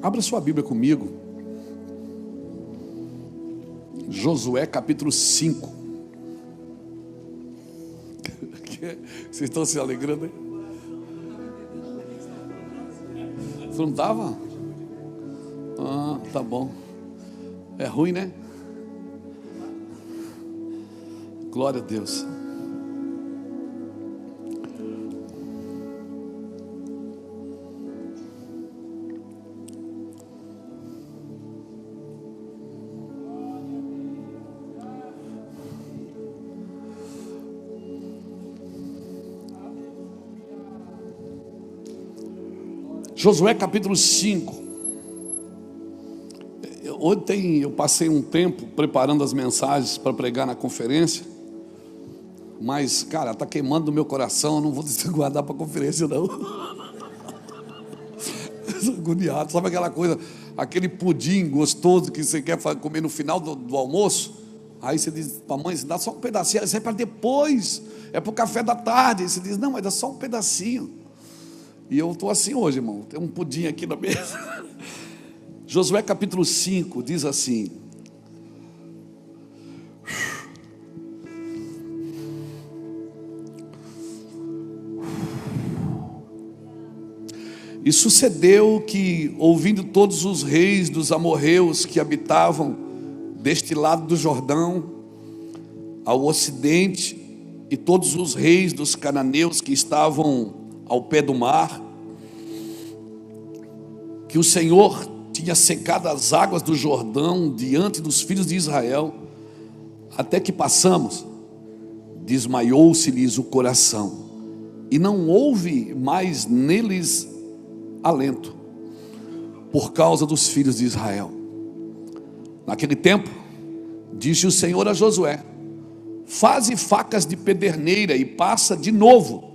Abra sua Bíblia comigo. Josué capítulo 5. Vocês estão se alegrando, hein? Você não estava? Ah, tá bom. É ruim, né? Glória a Deus. Josué capítulo 5. Ontem eu passei um tempo preparando as mensagens para pregar na conferência, mas, cara, está queimando no meu coração, eu não vou guardar para a conferência, não. Estou agoniado, sabe aquela coisa, aquele pudim gostoso que você quer comer no final do almoço? Aí você diz para a mãe, dá só um pedacinho, isso é para depois, é para o café da tarde. Aí você diz, não, mas dá só um pedacinho. E eu estou assim hoje, irmão. Tem um pudim aqui na mesa. Josué capítulo 5 diz assim: e sucedeu que, ouvindo todos os reis dos amorreus que habitavam deste lado do Jordão, ao ocidente, e todos os reis dos cananeus que estavam ao pé do mar, que o Senhor tinha secado as águas do Jordão diante dos filhos de Israel, até que passamos, desmaiou-se-lhes o coração, e não houve mais neles alento, por causa dos filhos de Israel. Naquele tempo, disse o Senhor a Josué: faze facas de pederneira e passa de novo,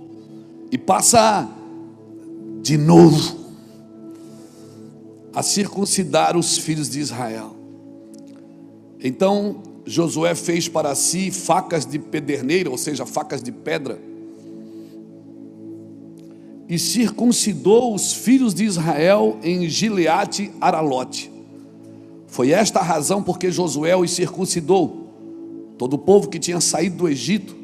a circuncidar os filhos de Israel. Então Josué fez para si facas de pederneira, ou seja, facas de pedra, e circuncidou os filhos de Israel em Gileade Aralote. Foi esta a razão porque Josué os circuncidou. Todo o povo que tinha saído do Egito,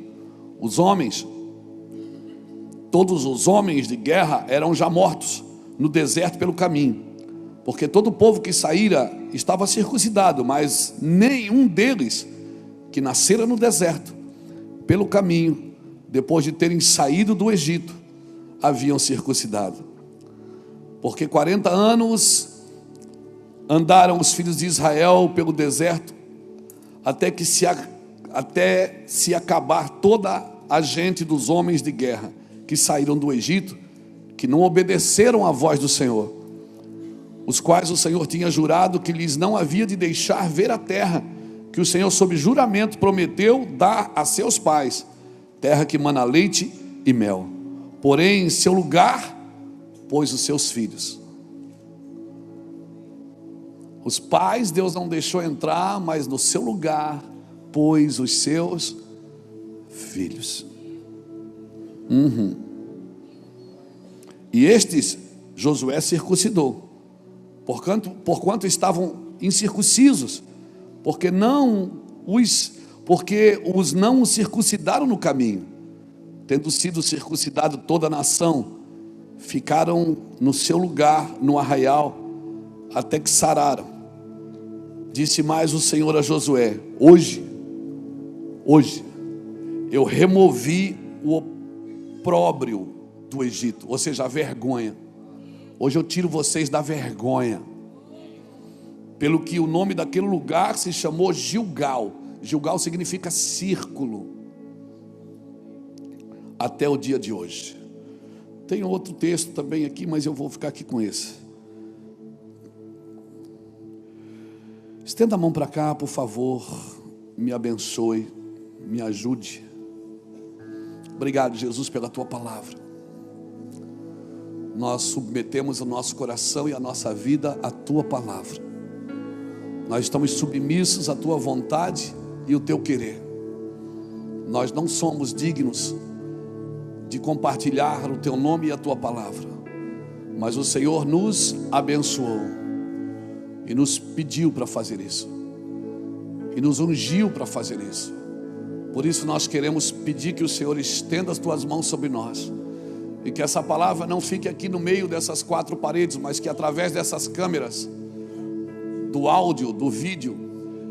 todos os homens de guerra eram já mortos no deserto pelo caminho, porque todo o povo que saíra estava circuncidado, mas nenhum deles que nascera no deserto pelo caminho, depois de terem saído do Egito, haviam circuncidado. Porque 40 anos andaram os filhos de Israel pelo deserto, até se acabar toda a gente dos homens de guerra que saíram do Egito, que não obedeceram à voz do Senhor, os quais o Senhor tinha jurado que lhes não havia de deixar ver a terra que o Senhor sob juramento prometeu dar a seus pais, terra que mana leite e mel. Porém em seu lugar pôs os seus filhos. Os pais Deus não deixou entrar, mas no seu lugar pôs os seus filhos. E estes Josué circuncidou, porquanto estavam incircuncisos, porque os não circuncidaram no caminho. Tendo sido circuncidado toda a nação, ficaram no seu lugar no arraial, até que sararam. Disse mais o Senhor a Josué: hoje eu removi o opróbrio do Egito, ou seja, a vergonha. Hoje eu tiro vocês da vergonha, pelo que o nome daquele lugar se chamou Gilgal. Gilgal significa círculo, até o dia de hoje. Tem outro texto também aqui, mas eu vou ficar aqui com esse. Estenda a mão para cá, por favor, me abençoe, me ajude. Obrigado, Jesus, pela tua palavra. Nós submetemos o nosso coração e a nossa vida à tua palavra. Nós estamos submissos à tua vontade e o teu querer. Nós não somos dignos de compartilhar o teu nome e a tua palavra, mas o Senhor nos abençoou e nos pediu para fazer isso, e nos ungiu para fazer isso. Por isso nós queremos pedir que o Senhor estenda as tuas mãos sobre nós, e que essa palavra não fique aqui no meio dessas quatro paredes, mas que através dessas câmeras, do áudio, do vídeo,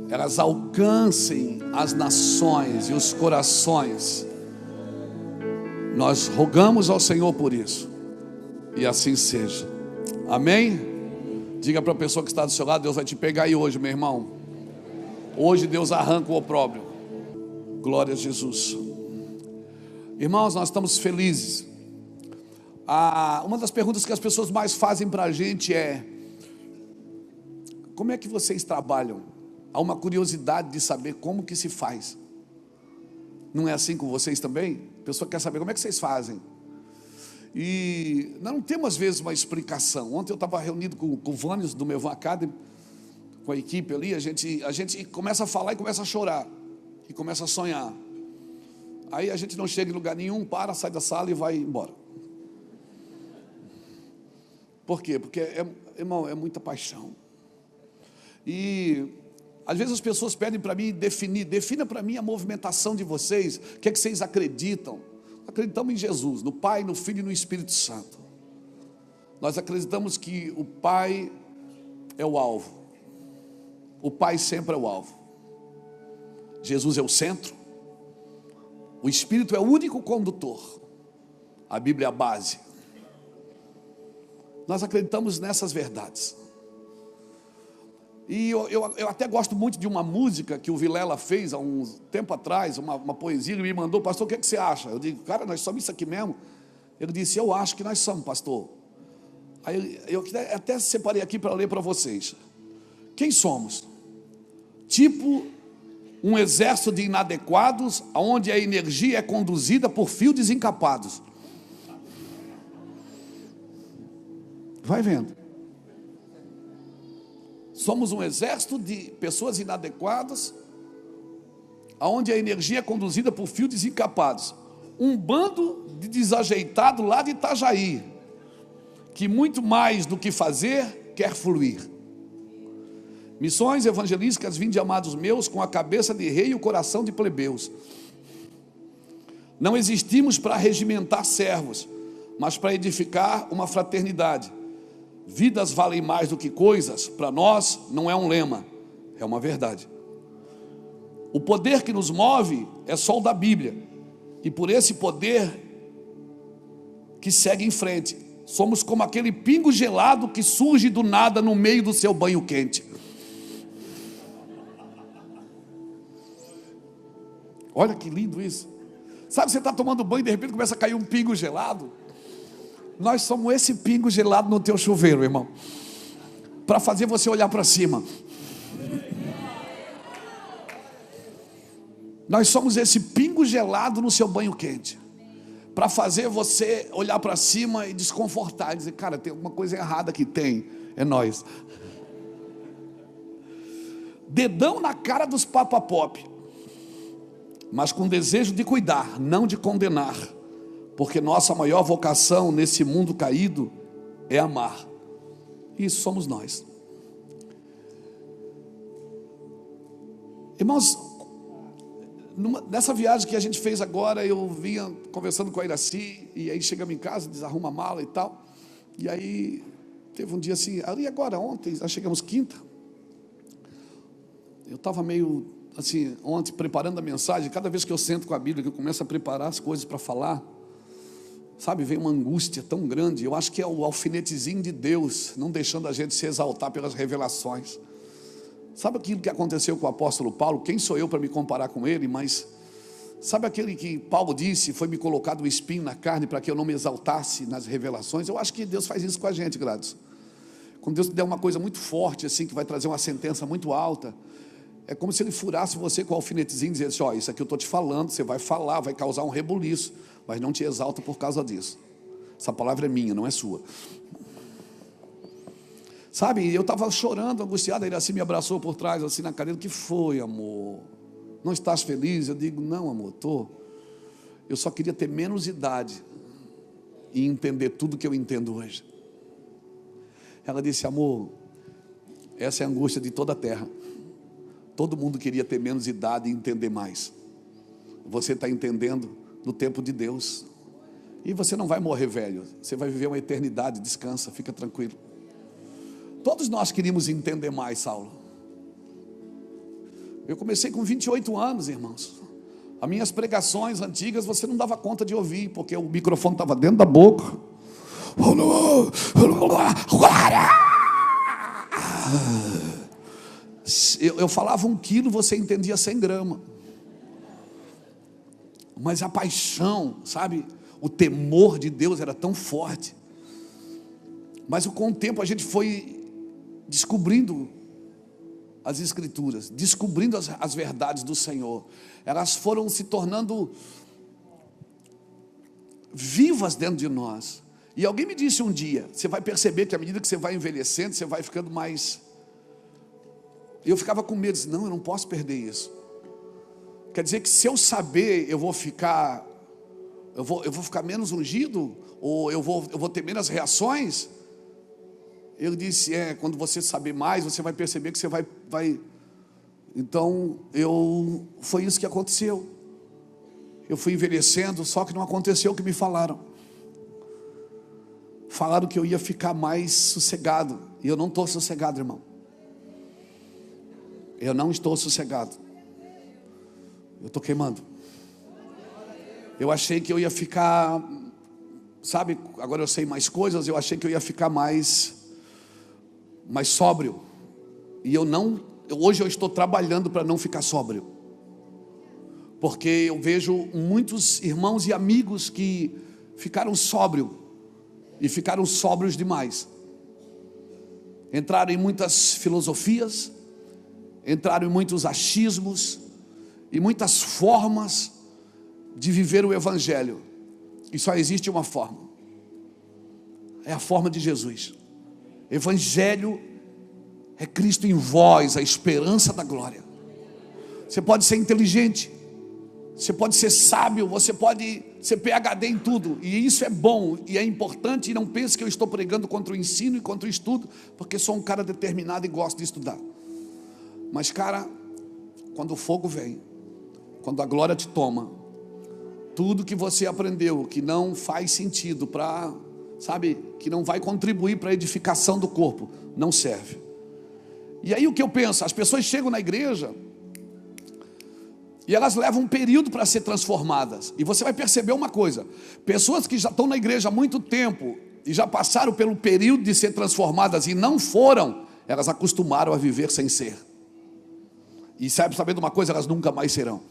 elas alcancem as nações e os corações. Nós rogamos ao Senhor por isso, e assim seja. Amém? Diga para a pessoa que está do seu lado: Deus vai te pegar aí hoje, meu irmão. Hoje Deus arranca o opróbrio. Glória a Jesus. Irmãos, nós estamos felizes. Uma das perguntas que as pessoas mais fazem para a gente é: como é que vocês trabalham? Há uma curiosidade de saber como que se faz. Não é assim com vocês também? A pessoa quer saber como é que vocês fazem. E nós não temos às vezes uma explicação. Ontem eu estava reunido com o Vânios do Mevan Academy, com a equipe ali. A gente começa a falar e começa a chorar, e começa a sonhar. Aí a gente não chega em lugar nenhum, sai da sala e vai embora. Por quê? Porque, irmão, é muita paixão. E às vezes as pessoas pedem para mim defina para mim a movimentação de vocês. O que é que vocês acreditam? Acreditamos em Jesus, no Pai, no Filho e no Espírito Santo. Nós acreditamos que o Pai é o alvo. O Pai sempre é o alvo. Jesus é o centro. O Espírito é o único condutor. A Bíblia é a base. Nós acreditamos nessas verdades. E eu até gosto muito de uma música que o Vilela fez há um tempo atrás, uma poesia. Ele me mandou: pastor, o que é que você acha? Eu digo: cara, nós somos isso aqui mesmo. Ele disse: eu acho que nós somos, pastor. Aí eu até separei aqui para ler para vocês. Quem somos? Tipo um exército de inadequados, onde a energia é conduzida por fios desencapados. Vai vendo. Somos um exército de pessoas inadequadas, onde a energia é conduzida por fios desencapados. Um bando de desajeitado lá de Itajaí, que muito mais do que fazer, quer fluir. Missões evangelísticas, vinde, amados meus, com a cabeça de rei e o coração de plebeus. Não existimos para regimentar servos, mas para edificar uma fraternidade. Vidas valem mais do que coisas, para nós não é um lema, é uma verdade. O poder que nos move é só o da Bíblia, e por esse poder que segue em frente, somos como aquele pingo gelado que surge do nada no meio do seu banho quente. Olha que lindo isso. Sabe, você está tomando banho e de repente começa a cair um pingo gelado? Nós somos esse pingo gelado no teu chuveiro, irmão, para fazer você olhar para cima. Nós somos esse pingo gelado no seu banho quente, para fazer você olhar para cima e desconfortar, e dizer: cara, tem alguma coisa errada aqui. É nós. Dedão na cara dos papapop, mas com desejo de cuidar, não de condenar. Porque nossa maior vocação nesse mundo caído é amar. Isso somos nós. Irmãos, nessa viagem que a gente fez agora, eu vinha conversando com a Iraci, e aí chegamos em casa, desarruma a mala e tal. E aí teve um dia assim, ali agora, ontem, nós chegamos quinta. Eu estava meio assim, ontem, preparando a mensagem. Cada vez que eu sento com a Bíblia, que eu começo a preparar as coisas para falar, sabe, vem uma angústia tão grande. Eu acho que é o alfinetezinho de Deus, não deixando a gente se exaltar pelas revelações. Sabe aquilo que aconteceu com o apóstolo Paulo? Quem sou eu para me comparar com ele? Mas sabe aquele que Paulo disse: foi me colocado um espinho na carne para que eu não me exaltasse nas revelações? Eu acho que Deus faz isso com a gente, graças. Quando Deus te der uma coisa muito forte assim, que vai trazer uma sentença muito alta, é como se Ele furasse você com o alfinetezinho e dissesse: ó, isso aqui eu estou te falando, você vai falar, vai causar um rebuliço, mas não te exalta por causa disso. Essa palavra é minha, não é sua. Sabe, eu estava chorando, angustiado. Ele assim me abraçou por trás, assim na cadeira. O que foi, amor? Não estás feliz? Eu digo: não, amor, estou. Eu só queria ter menos idade e entender tudo que eu entendo hoje. Ela disse: amor, Essa é a angústia de toda a terra. Todo mundo queria ter menos idade e entender mais. Você está entendendo no tempo de Deus. E você não vai morrer velho. Você vai viver uma eternidade. Descansa, fica tranquilo. Todos nós queríamos entender mais, Saulo. Eu comecei com 28 anos, irmãos. As minhas pregações antigas você não dava conta de ouvir, porque o microfone estava dentro da boca. Eu falava 1 quilo, você entendia 100 gramas. Mas a paixão, sabe, o temor de Deus era tão forte. Mas com o tempo a gente foi descobrindo as Escrituras, descobrindo as verdades do Senhor. Elas foram se tornando vivas dentro de nós. E alguém me disse um dia, você vai perceber que à medida que você vai envelhecendo, você vai ficando mais... Eu ficava com medo, não, eu não posso perder isso. Quer dizer que se eu saber, eu vou ficar menos ungido? Ou eu vou ter menos reações? Ele disse, quando você saber mais, você vai perceber que você vai... Então, foi isso que aconteceu. Eu fui envelhecendo, só que não aconteceu o que me falaram. Falaram que eu ia ficar mais sossegado. E eu não estou sossegado, irmão. Eu não estou sossegado. Eu estou queimando. Eu achei que eu ia ficar... Sabe, agora eu sei mais coisas. Eu achei que eu ia ficar mais sóbrio. E hoje eu estou trabalhando para não ficar sóbrio. Porque eu vejo muitos irmãos e amigos que ficaram sóbrios. E ficaram sóbrios demais. Entraram em muitas filosofias. Entraram em muitos achismos. E muitas formas de viver o Evangelho. E só existe uma forma. É a forma de Jesus. Evangelho é Cristo em vós, a esperança da glória. Você pode ser inteligente, você pode ser sábio, você pode ser PhD em tudo, e isso é bom e é importante. E não pense que eu estou pregando contra o ensino e contra o estudo, porque sou um cara determinado e gosto de estudar. Mas cara, quando o fogo vem, quando a glória te toma, tudo que você aprendeu que não faz sentido para... sabe, que não vai contribuir para a edificação do corpo, não serve. E aí o que eu penso, as pessoas chegam na igreja e elas levam um período para ser transformadas. E você vai perceber uma coisa, pessoas que já estão na igreja há muito tempo e já passaram pelo período de ser transformadas e não foram, elas acostumaram a viver sem ser. E sabendo uma coisa, elas nunca mais serão.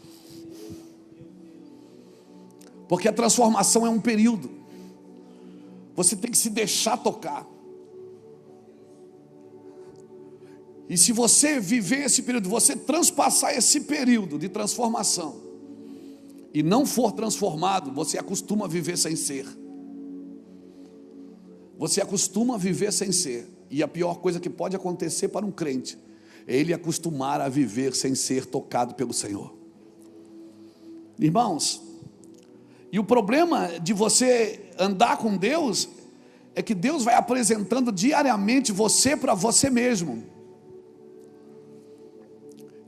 Porque a transformação é um período. Você tem que se deixar tocar. E se você viver esse período, você transpassar esse período de transformação e não for transformado, você acostuma a viver sem ser. Você acostuma a viver sem ser. E a pior coisa que pode acontecer para um crente é ele acostumar a viver sem ser tocado pelo Senhor. Irmãos, e o problema de você andar com Deus é que Deus vai apresentando diariamente você para você mesmo.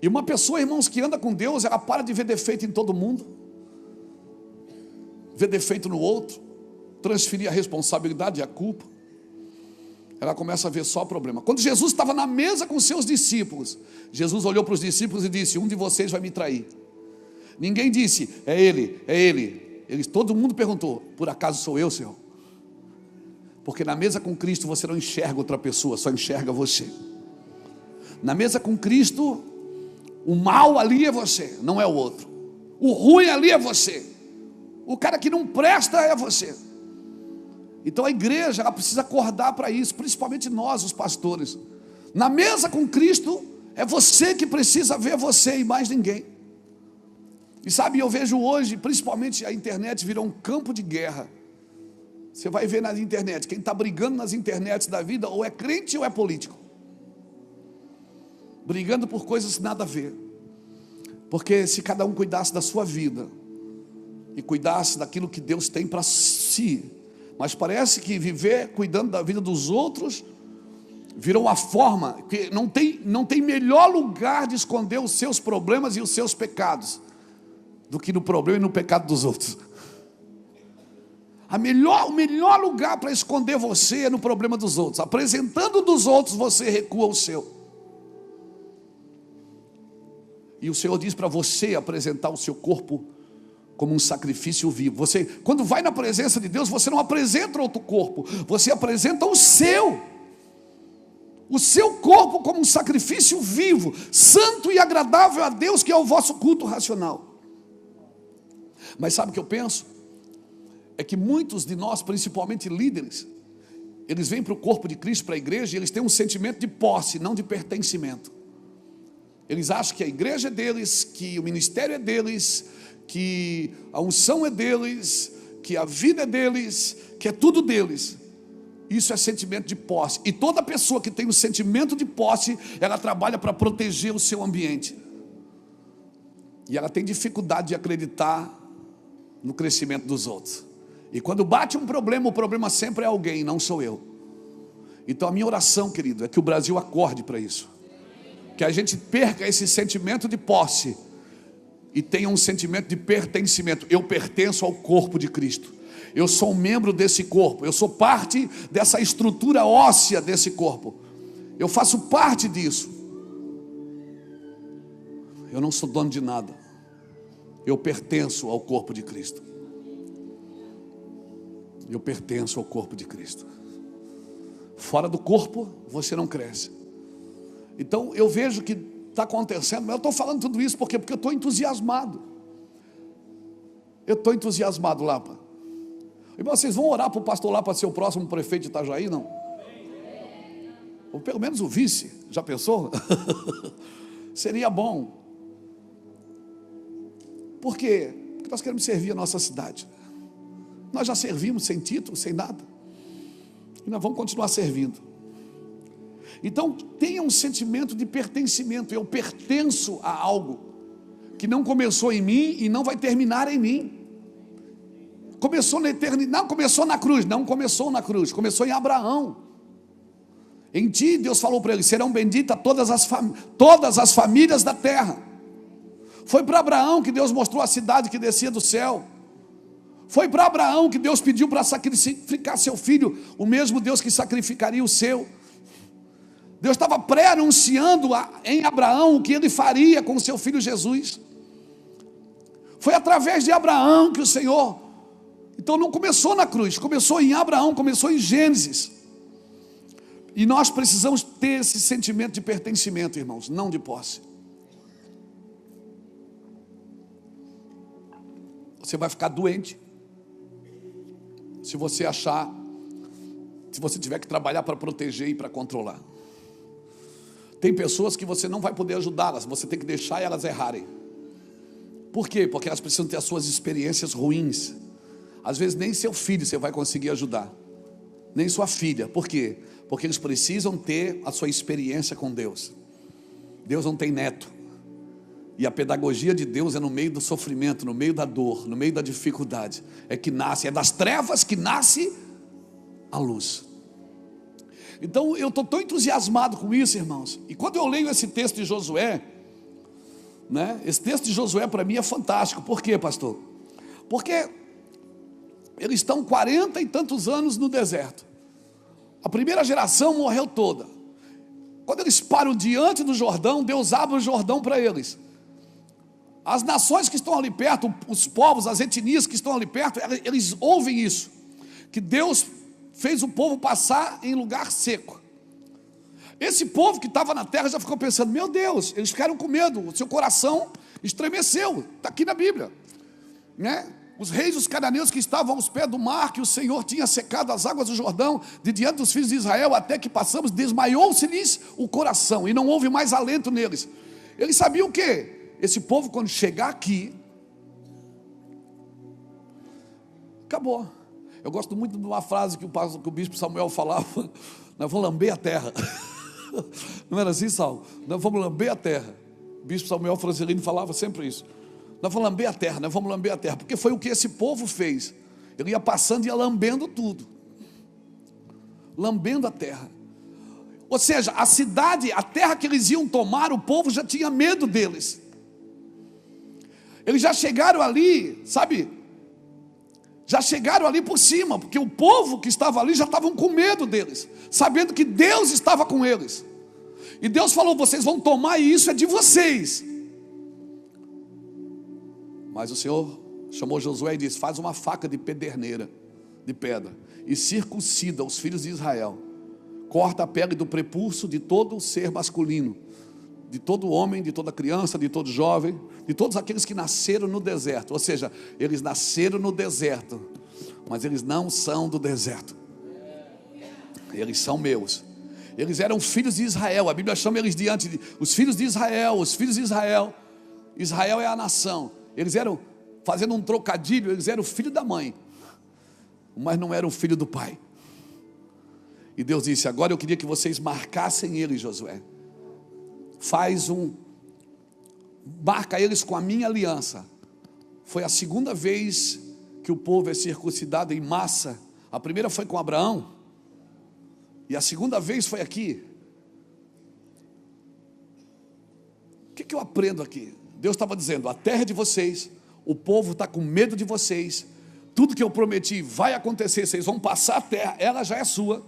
E uma pessoa, irmãos, que anda com Deus, ela para de ver defeito em todo mundo, ver defeito no outro, transferir a responsabilidade e a culpa. Ela começa a ver só problema. Quando Jesus estava na mesa com seus discípulos, Jesus olhou para os discípulos e disse, um de vocês vai me trair. Ninguém disse, é ele, é ele. Todo mundo perguntou, por acaso sou eu, Senhor? Porque na mesa com Cristo você não enxerga outra pessoa, só enxerga você. Na mesa com Cristo, o mal ali é você, não é o outro. O ruim ali é você. O cara que não presta é você. Então a igreja, ela precisa acordar para isso, principalmente nós, os pastores. Na mesa com Cristo, é você que precisa ver você e mais ninguém. E sabe, eu vejo hoje, principalmente a internet virou um campo de guerra. Você vai ver na internet, quem está brigando nas internets da vida, ou é crente ou é político. Brigando por coisas nada a ver. Porque se cada um cuidasse da sua vida, e cuidasse daquilo que Deus tem para si, mas parece que viver cuidando da vida dos outros, Virou uma forma que não tem melhor lugar de esconder os seus problemas e os seus pecados do que no problema e no pecado dos outros. O melhor lugar para esconder você é no problema dos outros. Apresentando dos outros, você recua o seu. E o Senhor diz para você apresentar o seu corpo como um sacrifício vivo. Você, quando vai na presença de Deus, você não apresenta outro corpo, você apresenta o seu corpo como um sacrifício vivo, santo e agradável a Deus, que é o vosso culto racional. Mas sabe o que eu penso? É que muitos de nós, principalmente líderes, eles vêm para o corpo de Cristo, para a igreja, e eles têm um sentimento de posse, não de pertencimento. Eles acham que a igreja é deles, que o ministério é deles, que a unção é deles, que a vida é deles, que é tudo deles. Isso é sentimento de posse. E toda pessoa que tem um sentimento de posse, ela trabalha para proteger o seu ambiente. E ela tem dificuldade de acreditar no crescimento dos outros. E quando bate um problema, o problema sempre é alguém, não sou eu. Então a minha oração, querido, é que o Brasil acorde para isso. Que a gente perca esse sentimento de posse e tenha um sentimento de pertencimento. Eu pertenço ao corpo de Cristo. Eu sou um membro desse corpo. Eu sou parte dessa estrutura óssea desse corpo. Eu faço parte disso. Eu não sou dono de nada. Eu pertenço ao corpo de Cristo. Eu pertenço ao corpo de Cristo. Fora do corpo, você não cresce. Então eu vejo que está acontecendo, mas eu estou falando tudo isso porque eu estou entusiasmado. Eu estou entusiasmado, Lapa. E vocês vão orar para o pastor Lapa ser o próximo prefeito de Itajaí, não? Ou pelo menos o vice, já pensou? Seria bom. Por quê? Porque nós queremos servir a nossa cidade. Nós já servimos sem título, sem nada. E nós vamos continuar servindo. Então tenha um sentimento de pertencimento. Eu pertenço a algo que não começou em mim e não vai terminar em mim. Começou na eternidade, não começou na cruz, não começou na cruz, começou em Abraão. Em ti Deus falou para ele: serão benditas todas as famílias da terra. Foi para Abraão que Deus mostrou a cidade que descia do céu. Foi para Abraão que Deus pediu para sacrificar seu filho, o mesmo Deus que sacrificaria o seu. Deus estava pré-anunciando em Abraão o que ele faria com o seu filho Jesus. Foi através de Abraão que o Senhor... Então não começou na cruz, começou em Abraão, começou em Gênesis. E nós precisamos ter esse sentimento de pertencimento, irmãos, não de posse. Você vai ficar doente se você achar, se você tiver que trabalhar para proteger e para controlar. Tem pessoas que você não vai poder ajudá-las, você tem que deixar elas errarem. Por quê? Porque elas precisam ter as suas experiências ruins. Às vezes nem seu filho você vai conseguir ajudar, nem sua filha. Por quê? Porque eles precisam ter a sua experiência com Deus. Deus não tem neto. E a pedagogia de Deus é no meio do sofrimento, no meio da dor, no meio da dificuldade. É que nasce, é das trevas que nasce a luz. Então eu estou tão entusiasmado com isso, irmãos. E quando eu leio esse texto de Josué, né, esse texto de Josué para mim é fantástico. Por quê, pastor? Porque eles estão 40 e tantos anos no deserto. A primeira geração morreu toda. Quando eles param diante do Jordão, Deus abre o Jordão para eles. As nações que estão ali perto, os povos, as etnias que estão ali perto, eles ouvem isso, que Deus fez o povo passar em lugar seco. Esse povo que estava na terra já ficou pensando: meu Deus, eles ficaram com medo, o seu coração estremeceu. Está aqui na Bíblia, né? Os reis dos cananeus que estavam aos pés do mar, que o Senhor tinha secado as águas do Jordão de diante dos filhos de Israel, até que passamos, desmaiou-se-lhes o coração, e não houve mais alento neles. Eles sabiam o quê? Esse povo, quando chegar aqui, acabou. Eu gosto muito de uma frase que o bispo Samuel falava: nós vamos lamber a terra. Não era assim, Saulo? Nós vamos lamber a terra. O bispo Samuel Francelino falava sempre isso. Nós vamos lamber a terra, nós vamos lamber a terra. Porque foi o que esse povo fez. Ele ia passando e ia lambendo tudo. Lambendo a terra. Ou seja, a cidade, a terra que eles iam tomar, o povo já tinha medo deles. Eles já chegaram ali, sabe? Já chegaram ali por cima, porque o povo que estava ali já estavam com medo deles, sabendo que Deus estava com eles. E Deus falou: vocês vão tomar e isso é de vocês. Mas o Senhor chamou Josué e disse: faz uma faca de pederneira, de pedra, e circuncida os filhos de Israel. Corta a pele do prepulso de todo ser masculino, de todo homem, de toda criança, de todo jovem, de todos aqueles que nasceram no deserto. Ou seja, eles nasceram no deserto, mas eles não são do deserto. Eles são meus. Eles eram filhos de Israel. A Bíblia chama eles diante de os filhos de Israel. Os filhos de Israel. Israel é a nação. Eles eram, fazendo um trocadilho, eles eram filho da mãe, mas não eram filho do pai. E Deus disse: agora eu queria que vocês marcassem eles, Josué. Marca eles com a minha aliança. Foi a segunda vez que o povo é circuncidado em massa. A primeira foi com Abraão, e a segunda vez foi aqui. O que eu aprendo aqui? Deus estava dizendo: a terra é de vocês, o povo está com medo de vocês, tudo que eu prometi vai acontecer, vocês vão passar a terra, ela já é sua.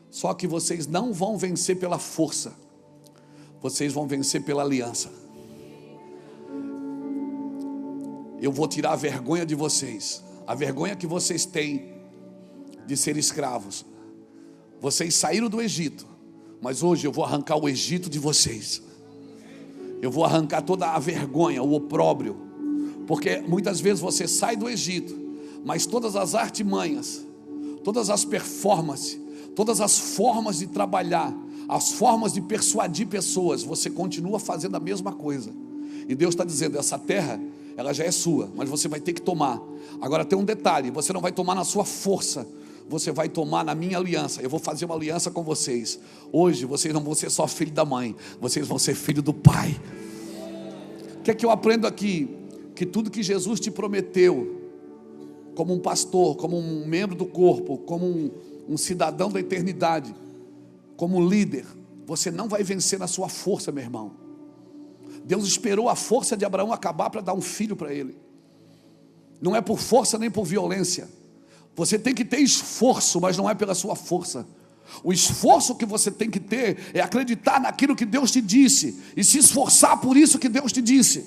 Só que vocês não vão vencer pela força, vocês vão vencer pela aliança. Eu vou tirar a vergonha de vocês, a vergonha que vocês têm de ser escravos. Vocês saíram do Egito, mas hoje eu vou arrancar o Egito de vocês. Eu vou arrancar toda a vergonha, o opróbrio, porque muitas vezes você sai do Egito, mas todas as artimanhas, todas as performances, todas as formas de trabalhar, as formas de persuadir pessoas, você continua fazendo a mesma coisa. E Deus está dizendo: essa terra, ela já é sua, mas você vai ter que tomar. Agora tem um detalhe: você não vai tomar na sua força, você vai tomar na minha aliança. Eu vou fazer uma aliança com vocês. Hoje vocês não vão ser só filho da mãe, vocês vão ser filho do pai. O que é que eu aprendo aqui? Que tudo que Jesus te prometeu, como um pastor, como um membro do corpo, como um cidadão da eternidade, como líder, você não vai vencer na sua força, meu irmão. Deus esperou a força de Abraão acabar para dar um filho para ele. Não é por força nem por violência. Você tem que ter esforço, mas não é pela sua força. O esforço que você tem que ter é acreditar naquilo que Deus te disse e se esforçar por isso que Deus te disse.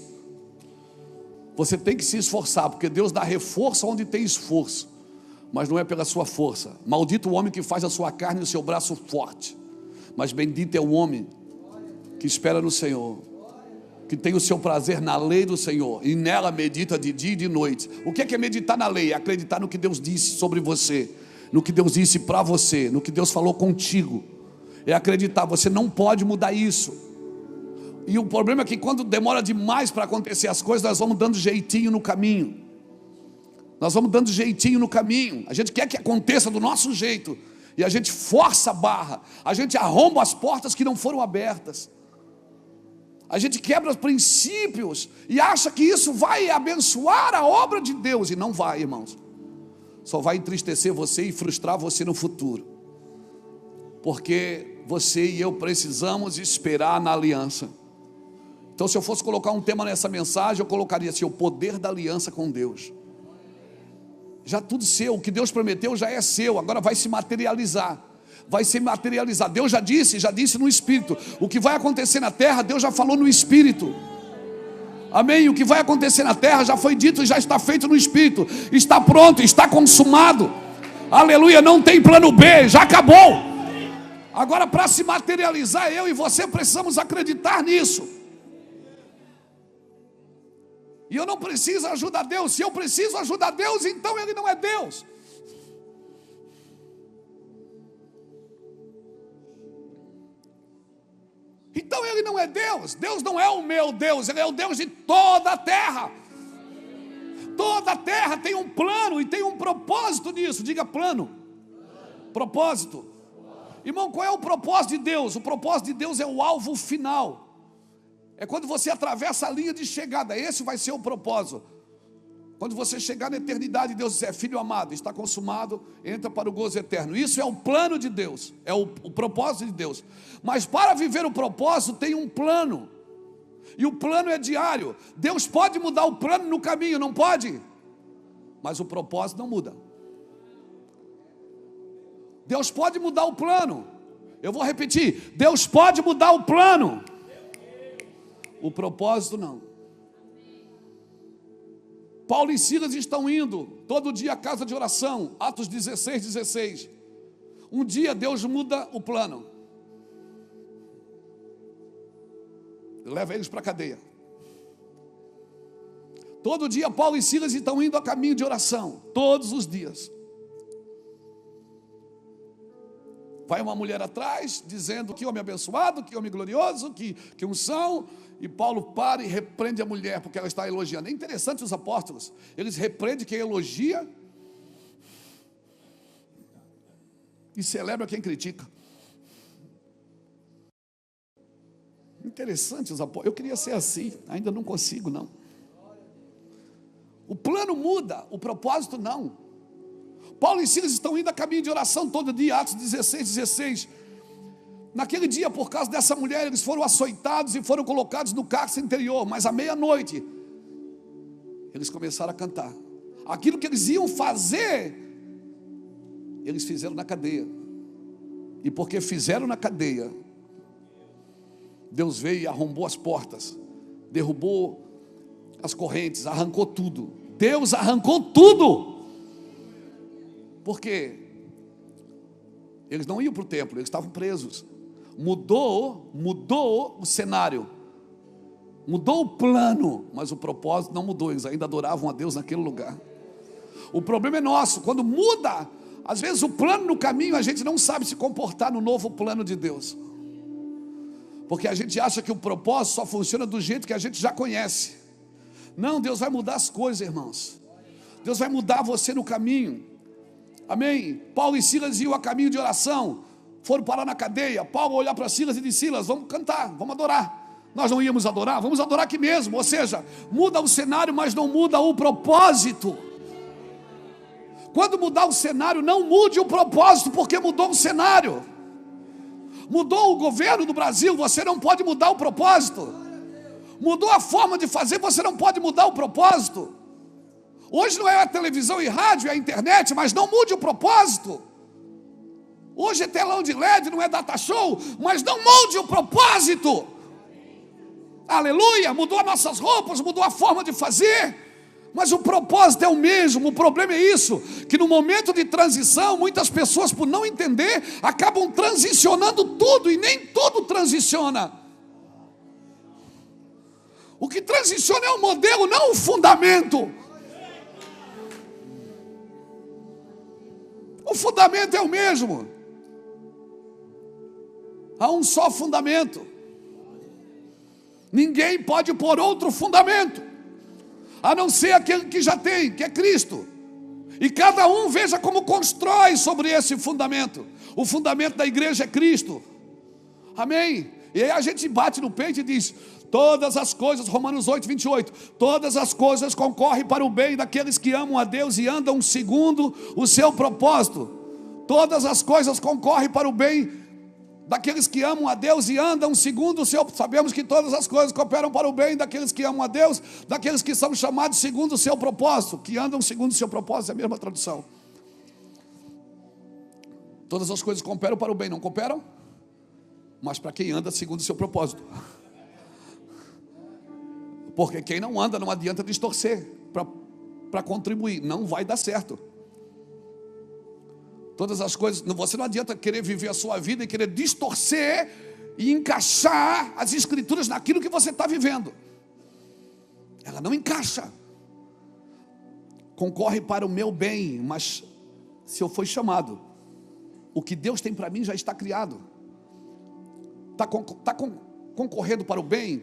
Você tem que se esforçar, porque Deus dá reforço onde tem esforço, mas não é pela sua força. Maldito o homem que faz a sua carne e o seu braço forte, mas bendito é o homem que espera no Senhor, que tem o seu prazer na lei do Senhor, e nela medita de dia e de noite. O que é meditar na lei? É acreditar no que Deus disse sobre você, no que Deus disse para você, no que Deus falou contigo. É acreditar, você não pode mudar isso. E o problema é que quando demora demais para acontecer as coisas, nós vamos dando jeitinho no caminho. Nós vamos dando jeitinho no caminho. A gente quer que aconteça do nosso jeito, e a gente força a barra, a gente arromba as portas que não foram abertas. A gente quebra os princípios e acha que isso vai abençoar a obra de Deus, e não vai, irmãos. Só vai entristecer você e frustrar você no futuro, porque você e eu precisamos esperar na aliança. Então, se eu fosse colocar um tema nessa mensagem, eu colocaria assim: o poder da aliança com Deus. Já tudo seu, o que Deus prometeu já é seu, agora vai se materializar. Vai se materializar. Deus já disse no Espírito. O que vai acontecer na terra, Deus já falou no Espírito. Amém? O que vai acontecer na terra já foi dito e já está feito no Espírito. Está pronto, está consumado. Aleluia, não tem plano B, já acabou. Agora, para se materializar, eu e você precisamos acreditar nisso. E eu não preciso ajudar Deus. Se eu preciso ajudar Deus, então Ele não é Deus. Então Ele não é Deus. Deus não é o meu Deus, Ele é o Deus de toda a terra. Toda a terra tem um plano e tem um propósito nisso. Diga plano. Propósito. Irmão, qual é o propósito de Deus? O propósito de Deus é o alvo final. É quando você atravessa a linha de chegada. Esse vai ser o propósito. Quando você chegar na eternidade, Deus disser: filho amado, está consumado, entra para o gozo eterno. Isso é o plano de Deus, é o propósito de Deus. Mas para viver o propósito tem um plano, e o plano é diário. Deus pode mudar o plano no caminho, não pode? Mas o propósito não muda. Deus pode mudar o plano. Eu vou repetir: Deus pode mudar o plano, o propósito não. Paulo e Silas estão indo todo dia à casa de oração, Atos 16:16. Um dia Deus muda o plano, leva eles para a cadeia. Todo dia Paulo e Silas estão indo a caminho de oração, todos os dias. Vai uma mulher atrás, dizendo: que homem abençoado, que homem glorioso, que unção. E Paulo para e repreende a mulher, porque ela está elogiando. É interessante os apóstolos, eles repreendem quem elogia e celebra quem critica. Interessante os apóstolos. Eu queria ser assim, ainda não consigo não. O plano muda, o propósito não. Paulo e Silas estão indo a caminho de oração todo dia, Atos 16:16. Naquele dia, por causa dessa mulher, eles foram açoitados e foram colocados no cárcere interior. Mas à meia-noite, eles começaram a cantar. Aquilo que eles iam fazer, eles fizeram na cadeia. E porque fizeram na cadeia, Deus veio e arrombou as portas, derrubou as correntes, arrancou tudo. Deus arrancou tudo. Por quê? Eles não iam para o templo, eles estavam presos. Mudou o cenário, mudou o plano, mas o propósito não mudou. Eles ainda adoravam a Deus naquele lugar. O problema é nosso, quando muda, às vezes o plano no caminho, a gente não sabe se comportar no novo plano de Deus, porque a gente acha que o propósito só funciona do jeito que a gente já conhece. Não, Deus vai mudar as coisas, irmãos. Deus vai mudar você no caminho. Amém? Paulo e Silas iam a caminho de oração, foram parar na cadeia. Paulo olhar para Silas e disse: Silas, vamos cantar, vamos adorar. Nós não íamos adorar, vamos adorar aqui mesmo. Ou seja, muda o cenário, mas não muda o propósito. Quando mudar o cenário, não mude o propósito, porque mudou o cenário. Mudou o governo do Brasil, você não pode mudar o propósito. Mudou a forma de fazer, você não pode mudar o propósito. Hoje não é a televisão e rádio, é a internet, mas não mude o propósito. Hoje é telão de LED, não é data show, mas não mude o propósito. Aleluia, mudou as nossas roupas, mudou a forma de fazer, mas o propósito é o mesmo. O problema é isso, que no momento de transição, muitas pessoas, por não entender, acabam transicionando tudo, e nem tudo transiciona. O que transiciona é o modelo, não o fundamento. O fundamento é o mesmo. Há um só fundamento. Ninguém pode pôr outro fundamento, a não ser aquele que já tem, que é Cristo. E cada um veja como constrói sobre esse fundamento. O fundamento da igreja é Cristo. Amém? E aí a gente bate no peito e diz: todas as coisas, Romanos 8:28, todas as coisas concorrem para o bem daqueles que amam a Deus e andam segundo o seu propósito. Todas as coisas concorrem para o bem daqueles que amam a Deus e andam segundo o seu. Sabemos que todas as coisas cooperam para o bem daqueles que amam a Deus, daqueles que são chamados segundo o seu propósito. Que andam segundo o seu propósito, é a mesma tradução. Todas as coisas cooperam para o bem, não cooperam? Mas para quem anda segundo o seu propósito. Porque quem não anda, não adianta distorcer para contribuir, não vai dar certo. Todas as coisas, você não adianta querer viver a sua vida e querer distorcer e encaixar as escrituras naquilo que você está vivendo. Ela não encaixa. Concorre para o meu bem, mas se eu for chamado, o que Deus tem para mim já está criado. Está concorrendo para o bem?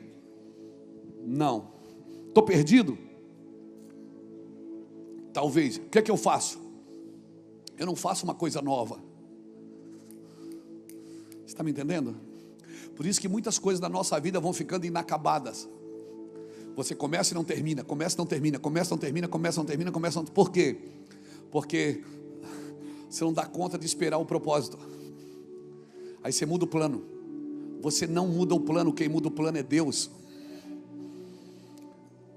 Não. Estou perdido? Talvez. O que é que eu faço? Eu não faço uma coisa nova. Você está me entendendo? Por isso que muitas coisas da nossa vida vão ficando inacabadas. Você começa e não termina, começa e não termina, começa e não termina, começa e não termina, começa e não termina. Por quê? Porque você não dá conta de esperar o propósito. Aí você muda o plano. Você não muda o plano, quem muda o plano é Deus.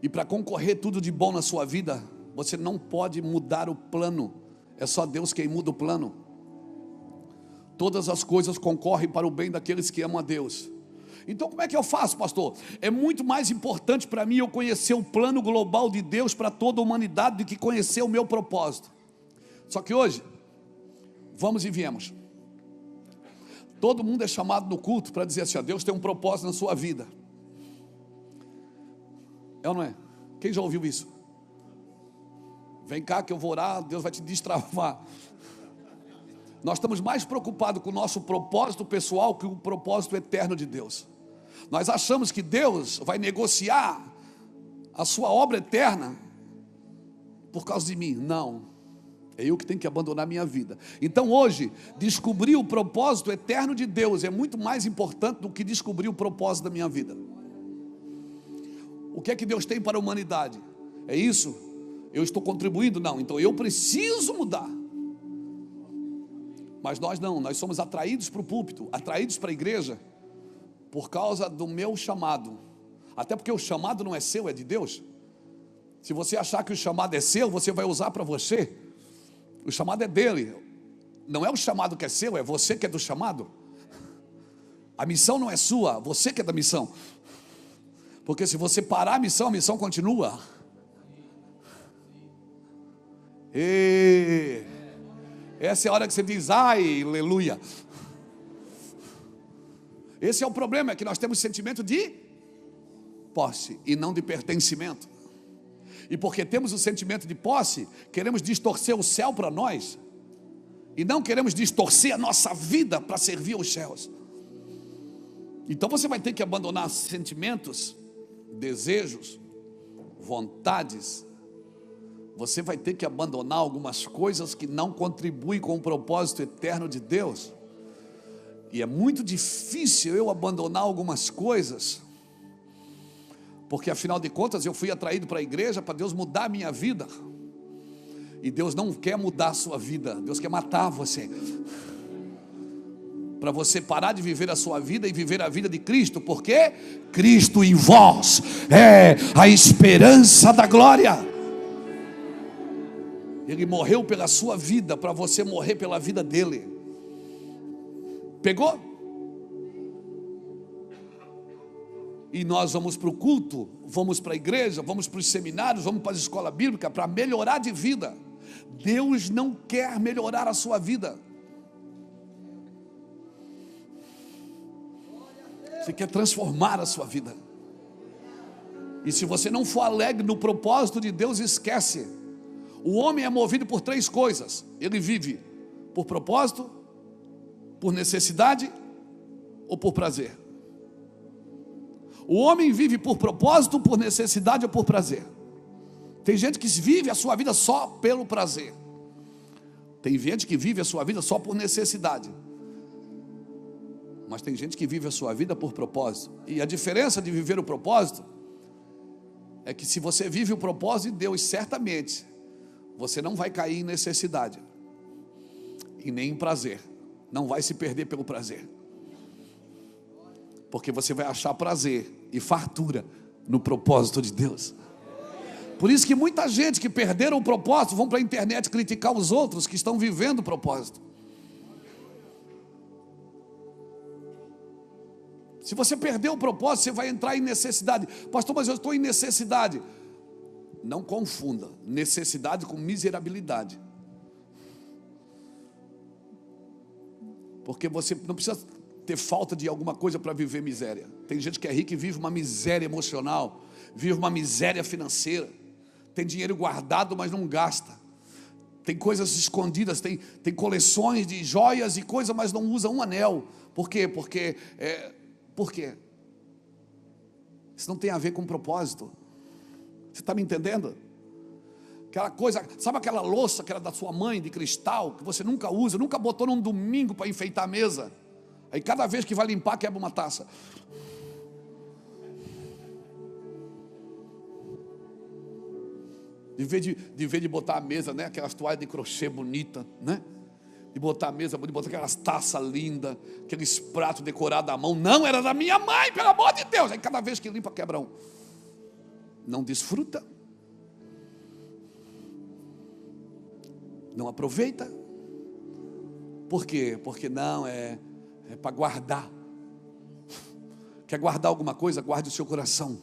E para concorrer tudo de bom na sua vida, você não pode mudar o plano. É só Deus quem muda o plano. Todas as coisas concorrem para o bem daqueles que amam a Deus. Então como é que eu faço, pastor? É muito mais importante para mim eu conhecer o plano global de Deus para toda a humanidade do que conhecer o meu propósito. Só que hoje, vamos e viemos. Todo mundo é chamado no culto para dizer assim, ó, Deus tem um propósito na sua vida. É ou não é? Quem já ouviu isso? Vem cá que eu vou orar, Deus vai te destravar. Nós estamos mais preocupados com o nosso propósito pessoal que o propósito eterno de Deus. Nós achamos que Deus vai negociar a sua obra eterna por causa de mim. Não, é eu que tenho que abandonar minha vida. Então hoje, descobrir o propósito eterno de Deus é muito mais importante do que descobrir o propósito da minha vida. O que é que Deus tem para a humanidade? É isso? Eu estou contribuindo? Não, então eu preciso mudar. Mas nós não, nós somos atraídos para o púlpito, atraídos para a igreja, por causa do meu chamado. Até porque o chamado não é seu, é de Deus. Se você achar que o chamado é seu, você vai usar para você. O chamado é dele. Não é o chamado que é seu, é você que é do chamado. A missão não é sua, você que é da missão. Porque se você parar a missão continua. E essa é a hora que você diz, ai, aleluia. Esse é o problema, é que nós temos sentimento de posse e não de pertencimento. E porque temos o sentimento de posse, queremos distorcer o céu para nós. E não queremos distorcer a nossa vida para servir aos céus. Então você vai ter que abandonar sentimentos, desejos, vontades. Você vai ter que abandonar algumas coisas que não contribuem com o propósito eterno de Deus. E é muito difícil eu abandonar algumas coisas, porque afinal de contas eu fui atraído para a igreja para Deus mudar a minha vida. E Deus não quer mudar a sua vida, Deus quer matar você. Para você parar de viver a sua vida e viver a vida de Cristo, porque Cristo em vós é a esperança da glória. Ele morreu pela sua vida, para você morrer pela vida dele. Pegou? E nós vamos para o culto, vamos para a igreja, vamos para os seminários, vamos para a escola bíblica para melhorar de vida. Deus não quer melhorar a sua vida. Você quer transformar a sua vida. E se você não for alegre no propósito de Deus, esquece. O homem é movido por três coisas. Ele vive por propósito, por necessidade ou por prazer. O homem vive por propósito, por necessidade ou por prazer. Tem gente que vive a sua vida só pelo prazer. Tem gente que vive a sua vida só por necessidade. Mas tem gente que vive a sua vida por propósito. E a diferença de viver o propósito é que se você vive o propósito de Deus, certamente você não vai cair em necessidade e nem em prazer. Não vai se perder pelo prazer, porque você vai achar prazer e fartura no propósito de Deus. Por isso que muita gente que perderam o propósito vão para a internet criticar os outros que estão vivendo o propósito. Se você perder o propósito, você vai entrar em necessidade. Pastor, mas eu estou em necessidade. Não confunda necessidade com miserabilidade. Porque você não precisa ter falta de alguma coisa para viver miséria. Tem gente que é rica e vive uma miséria emocional, vive uma miséria financeira. Tem dinheiro guardado, mas não gasta. Tem coisas escondidas, tem coleções de joias e coisas, mas não usa um anel. Por quê? Por quê? Isso não tem a ver com propósito. Você está me entendendo? Aquela coisa, sabe aquela louça que era da sua mãe, de cristal, que você nunca usa, nunca botou num domingo para enfeitar a mesa. Aí cada vez que vai limpar, quebra uma taça. De vez de botar a mesa, né? Aquelas toalhas de crochê bonita, né? De botar a mesa, de botar aquelas taças lindas, aqueles pratos decorados à mão. Não, era da minha mãe, pelo amor de Deus. Aí cada vez que limpa, quebra um. Não desfruta. Não aproveita. Por quê? Porque não, é para guardar. Quer guardar alguma coisa? Guarde o seu coração.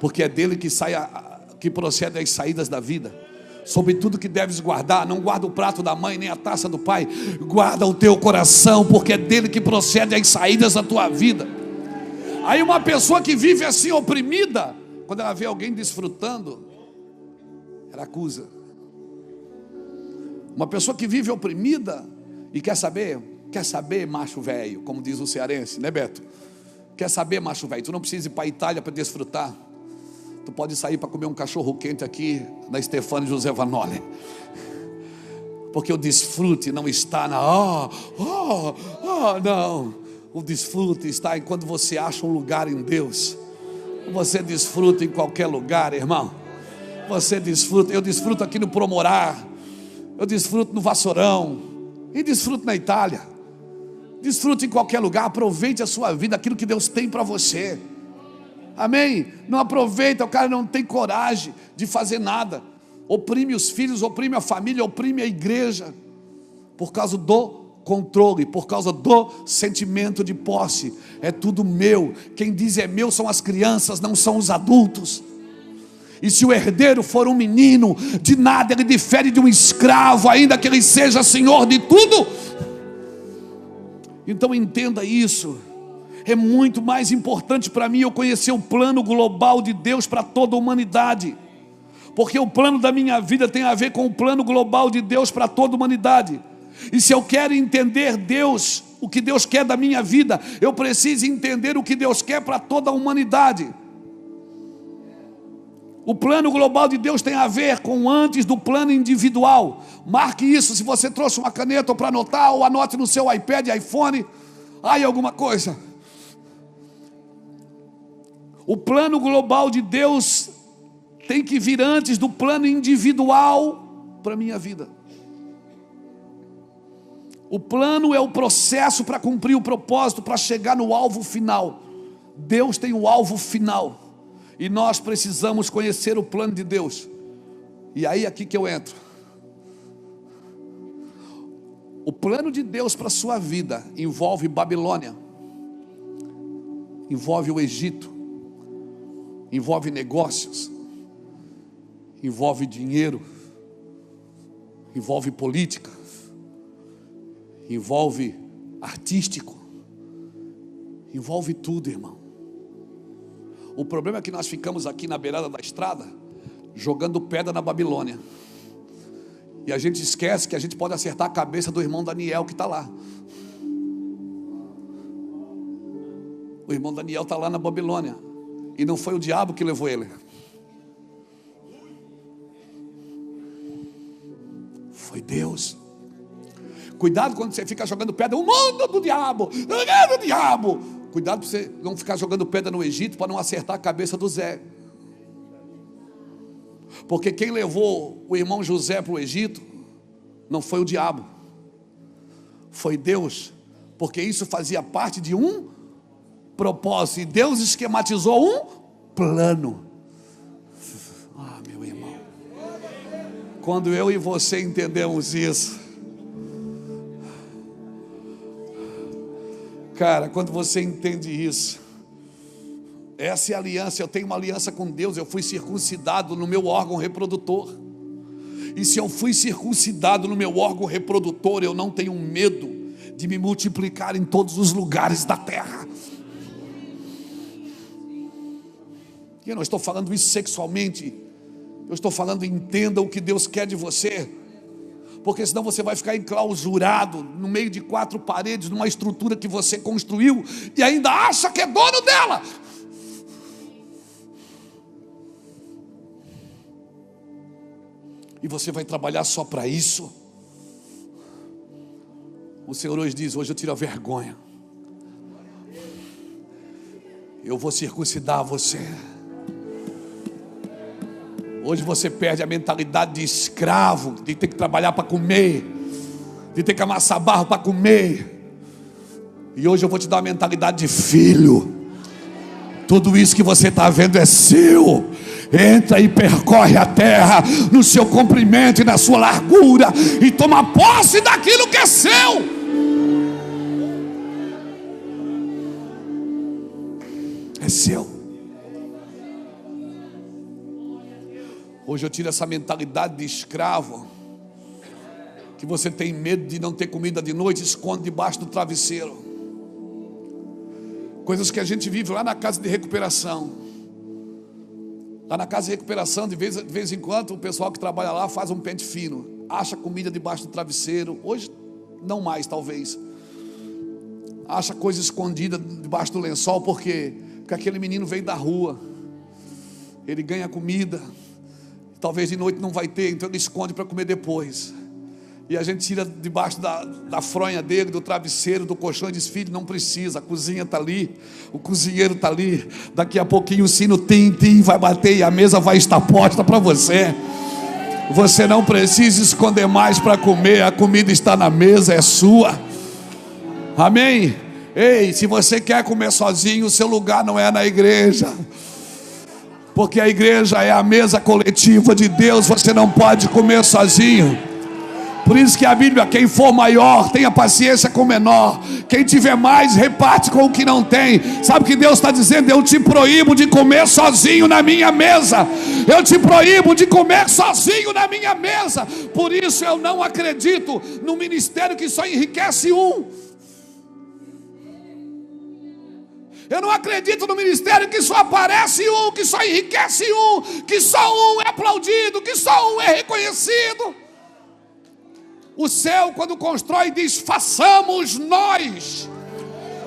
Porque é dele que procede as saídas da vida. Sobre tudo que deves guardar, não guarda o prato da mãe, nem a taça do pai. Guarda o teu coração, porque é dele que procede as saídas da tua vida. Aí uma pessoa que vive assim oprimida, quando ela vê alguém desfrutando, ela acusa. Uma pessoa que vive oprimida e quer saber macho velho, como diz o cearense, né, Beto? Quer saber macho velho? Tu não precisa ir para a Itália para desfrutar. Tu pode sair para comer um cachorro quente aqui na Stefano José Vanoli. Porque o desfrute não está na não. O desfrute está em quando você acha um lugar em Deus. Você desfruta em qualquer lugar, irmão. Você desfruta. Eu desfruto aqui no Promorar. Eu desfruto no Vassourão. E desfruto na Itália. Desfrute em qualquer lugar. Aproveite a sua vida, aquilo que Deus tem para você. Amém? Não aproveita, o cara não tem coragem de fazer nada. Oprime os filhos, oprime a família, oprime a igreja. Por causa do controle, por causa do sentimento de posse. É tudo meu. Quem diz é meu são as crianças, não são os adultos. E se o herdeiro for um menino, de nada ele difere de um escravo, ainda que ele seja senhor de tudo. Então entenda isso. É muito mais importante para mim eu conhecer o plano global de Deus para toda a humanidade. Porque o plano da minha vida tem a ver com o plano global de Deus para toda a humanidade. E se eu quero entender Deus, o que Deus quer da minha vida, eu preciso entender o que Deus quer para toda a humanidade. O plano global de Deus tem a ver com antes do plano individual. Marque isso, se você trouxe uma caneta ou para anotar, ou anote no seu iPad, iPhone, aí alguma coisa. O plano global de Deus tem que vir antes do plano individual para a minha vida. O plano é o processo para cumprir o propósito, para chegar no alvo final. Deus tem o alvo final. E nós precisamos conhecer o plano de Deus. E aí aqui que eu entro. O plano de Deus para a sua vida envolve Babilônia. Envolve o Egito. Envolve negócios, envolve dinheiro, envolve política, envolve artístico, envolve tudo, irmão. O problema é que nós ficamos aqui na beirada da estrada, jogando pedra na Babilônia. E a gente esquece que a gente pode acertar a cabeça do irmão Daniel que está lá. O irmão Daniel está lá na Babilônia. E não foi o diabo que levou ele. Foi Deus. Cuidado quando você fica jogando pedra. O mundo do diabo. O do diabo. Cuidado para você não ficar jogando pedra no Egito, para não acertar a cabeça do Zé. Porque quem levou o irmão José para o Egito não foi o diabo. Foi Deus. Porque isso fazia parte de um propósito, e Deus esquematizou um plano. Meu irmão, quando eu e você entendemos isso, cara, quando você entende isso, essa é a aliança. Eu tenho uma aliança com Deus. Eu fui circuncidado no meu órgão reprodutor, e se eu fui circuncidado no meu órgão reprodutor, eu não tenho medo de me multiplicar em todos os lugares da terra. E eu não estou falando isso sexualmente. Eu estou falando, entenda o que Deus quer de você. Porque senão você vai ficar enclausurado no meio de 4 paredes, numa estrutura que você construiu, e ainda acha que é dono dela. E você vai trabalhar só para isso. O Senhor hoje diz: hoje eu tiro a vergonha. Eu vou circuncidar você. Hoje você perde a mentalidade de escravo, de ter que trabalhar para comer, de ter que amassar barro para comer. E hoje eu vou te dar uma mentalidade de filho. Tudo isso que você está vendo é seu. Entra e percorre a terra no seu comprimento e na sua largura, e toma posse daquilo que é seu. É seu. Hoje eu tiro essa mentalidade de escravo, que você tem medo de não ter comida de noite, esconde debaixo do travesseiro. Coisas que a gente vive lá na casa de recuperação. Lá na casa de recuperação, de vez em quando, o pessoal que trabalha lá faz um pente fino, acha comida debaixo do travesseiro. Hoje não mais, talvez. Acha coisa escondida debaixo do lençol. Por quê? Porque aquele menino veio da rua, ele ganha comida, talvez de noite não vai ter, então ele esconde para comer depois. E a gente tira debaixo da fronha dele, do travesseiro, do colchão, e diz: filho, não precisa, a cozinha está ali, o cozinheiro está ali, daqui a pouquinho o sino tim-tim vai bater e a mesa vai estar posta para você. Você não precisa esconder mais para comer, a comida está na mesa, é sua. Amém? Ei, se você quer comer sozinho, o seu lugar não é na igreja, porque a igreja é a mesa coletiva de Deus. Você não pode comer sozinho. Por isso que a Bíblia: quem for maior, tenha paciência com o menor. Quem tiver mais, reparte com o que não tem. Sabe o que Deus está dizendo? Eu te proíbo de comer sozinho na minha mesa. Eu te proíbo de comer sozinho na minha mesa. Por isso eu não acredito no ministério que só enriquece um. Eu não acredito no ministério que só aparece um, que só enriquece um, que só um é aplaudido, que só um é reconhecido. O céu, quando constrói, diz: façamos nós.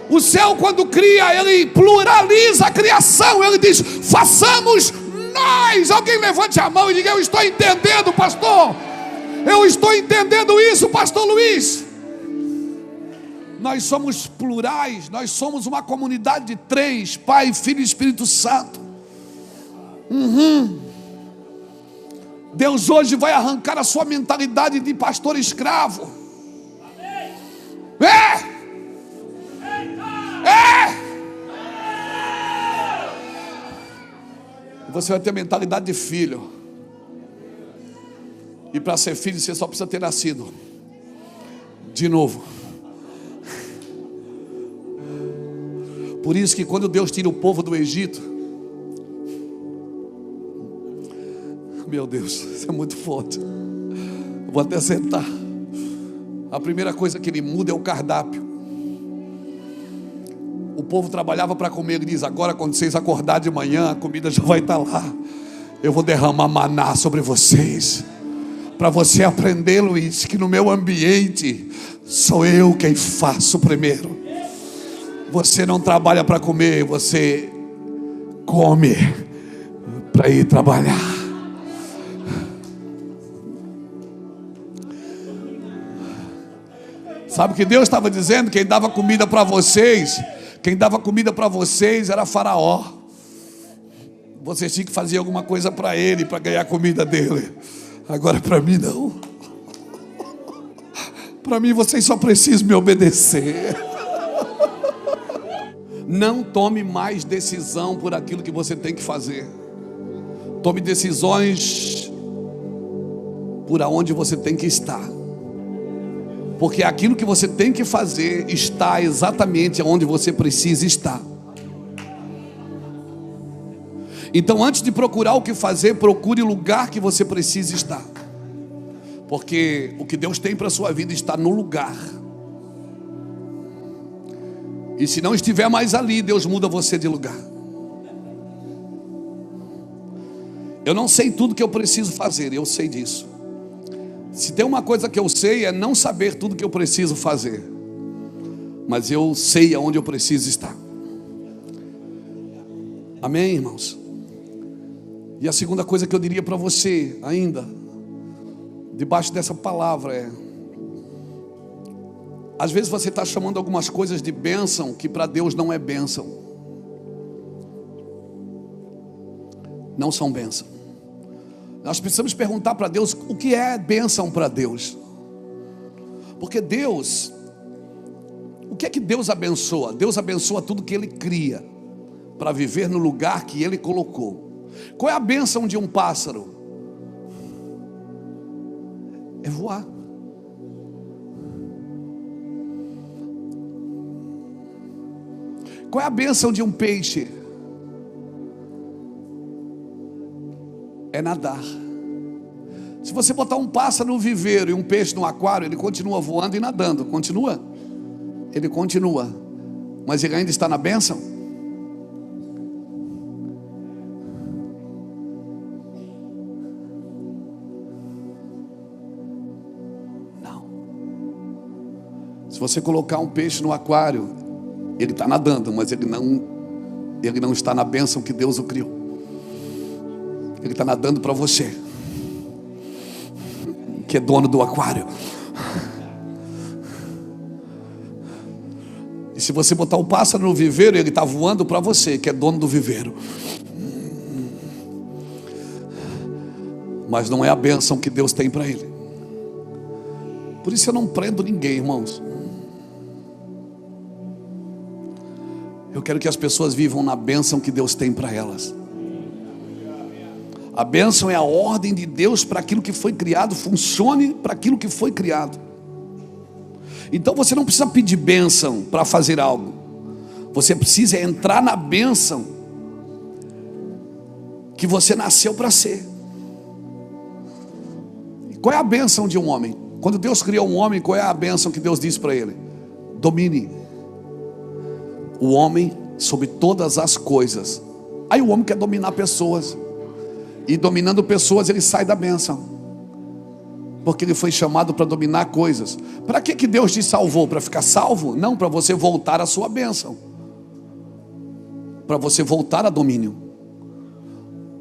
O céu, quando cria, ele pluraliza a criação. Ele diz: façamos nós. Alguém levante a mão e diga: eu estou entendendo, pastor. Eu estou entendendo isso, pastor Luiz. Nós somos plurais. Nós somos uma comunidade de três: Pai, Filho e Espírito Santo. Deus hoje vai arrancar a sua mentalidade de pastor escravo. Você vai ter a mentalidade de filho. E para ser filho, você só precisa ter nascido de novo. Por isso que quando Deus tira o povo do Egito, meu Deus, isso é muito forte. Eu vou até sentar. A primeira coisa que ele muda é o cardápio. O povo trabalhava para comer. Ele diz: agora, quando vocês acordarem de manhã, a comida já vai estar lá. Eu vou derramar maná sobre vocês, para você aprender, Luiz, que no meu ambiente sou eu quem faço primeiro. Você não trabalha para comer, você come para ir trabalhar. Sabe o que Deus estava dizendo? Quem dava comida para vocês, era Faraó. Vocês tinham que fazer alguma coisa para ele, para ganhar a comida dele. Agora para mim não. Para mim vocês só precisam me obedecer. Não tome mais decisão por aquilo que você tem que fazer. Tome decisões por aonde você tem que estar. Porque aquilo que você tem que fazer está exatamente onde você precisa estar. Então, antes de procurar o que fazer, procure o lugar que você precisa estar. Porque o que Deus tem para a sua vida está no lugar. E se não estiver mais ali, Deus muda você de lugar. Eu não sei tudo que eu preciso fazer, eu sei disso. Se tem uma coisa que eu sei, é não saber tudo que eu preciso fazer, mas eu sei aonde eu preciso estar. Amém, irmãos? E a segunda coisa que eu diria para você ainda, debaixo dessa palavra, é: às vezes você está chamando algumas coisas de bênção que para Deus não é bênção. Não são bênção. Nós precisamos perguntar para Deus o que é bênção para Deus. Porque Deus, o que é que Deus abençoa? Deus abençoa tudo que Ele cria para viver no lugar que Ele colocou. Qual é a bênção de um pássaro? É voar. Qual é a bênção de um peixe? É nadar. Se você botar um pássaro no viveiro e um peixe no aquário, ele continua voando e nadando. Continua? Ele continua. Mas ele ainda está na bênção? Não. Se você colocar um peixe no aquário, ele está nadando, mas ele não está na bênção que Deus o criou. Ele está nadando para você, que é dono do aquário. E se você botar o pássaro no viveiro, ele está voando para você, que é dono do viveiro. Mas não é a bênção que Deus tem para ele. Por isso eu não prendo ninguém, irmãos. Eu quero que as pessoas vivam na bênção que Deus tem para elas. A bênção é a ordem de Deus para aquilo que foi criado, funcione para aquilo que foi criado. Então você não precisa pedir bênção para fazer algo. Você precisa entrar na bênção que você nasceu para ser. E qual é a bênção de um homem? Quando Deus criou um homem, qual é a bênção que Deus disse para ele? Domine o homem sobre todas as coisas. Aí o homem quer dominar pessoas. E dominando pessoas ele sai da bênção, porque ele foi chamado para dominar coisas. Para que Deus te salvou? Para ficar salvo? Não, para você voltar à sua bênção, para você voltar a domínio.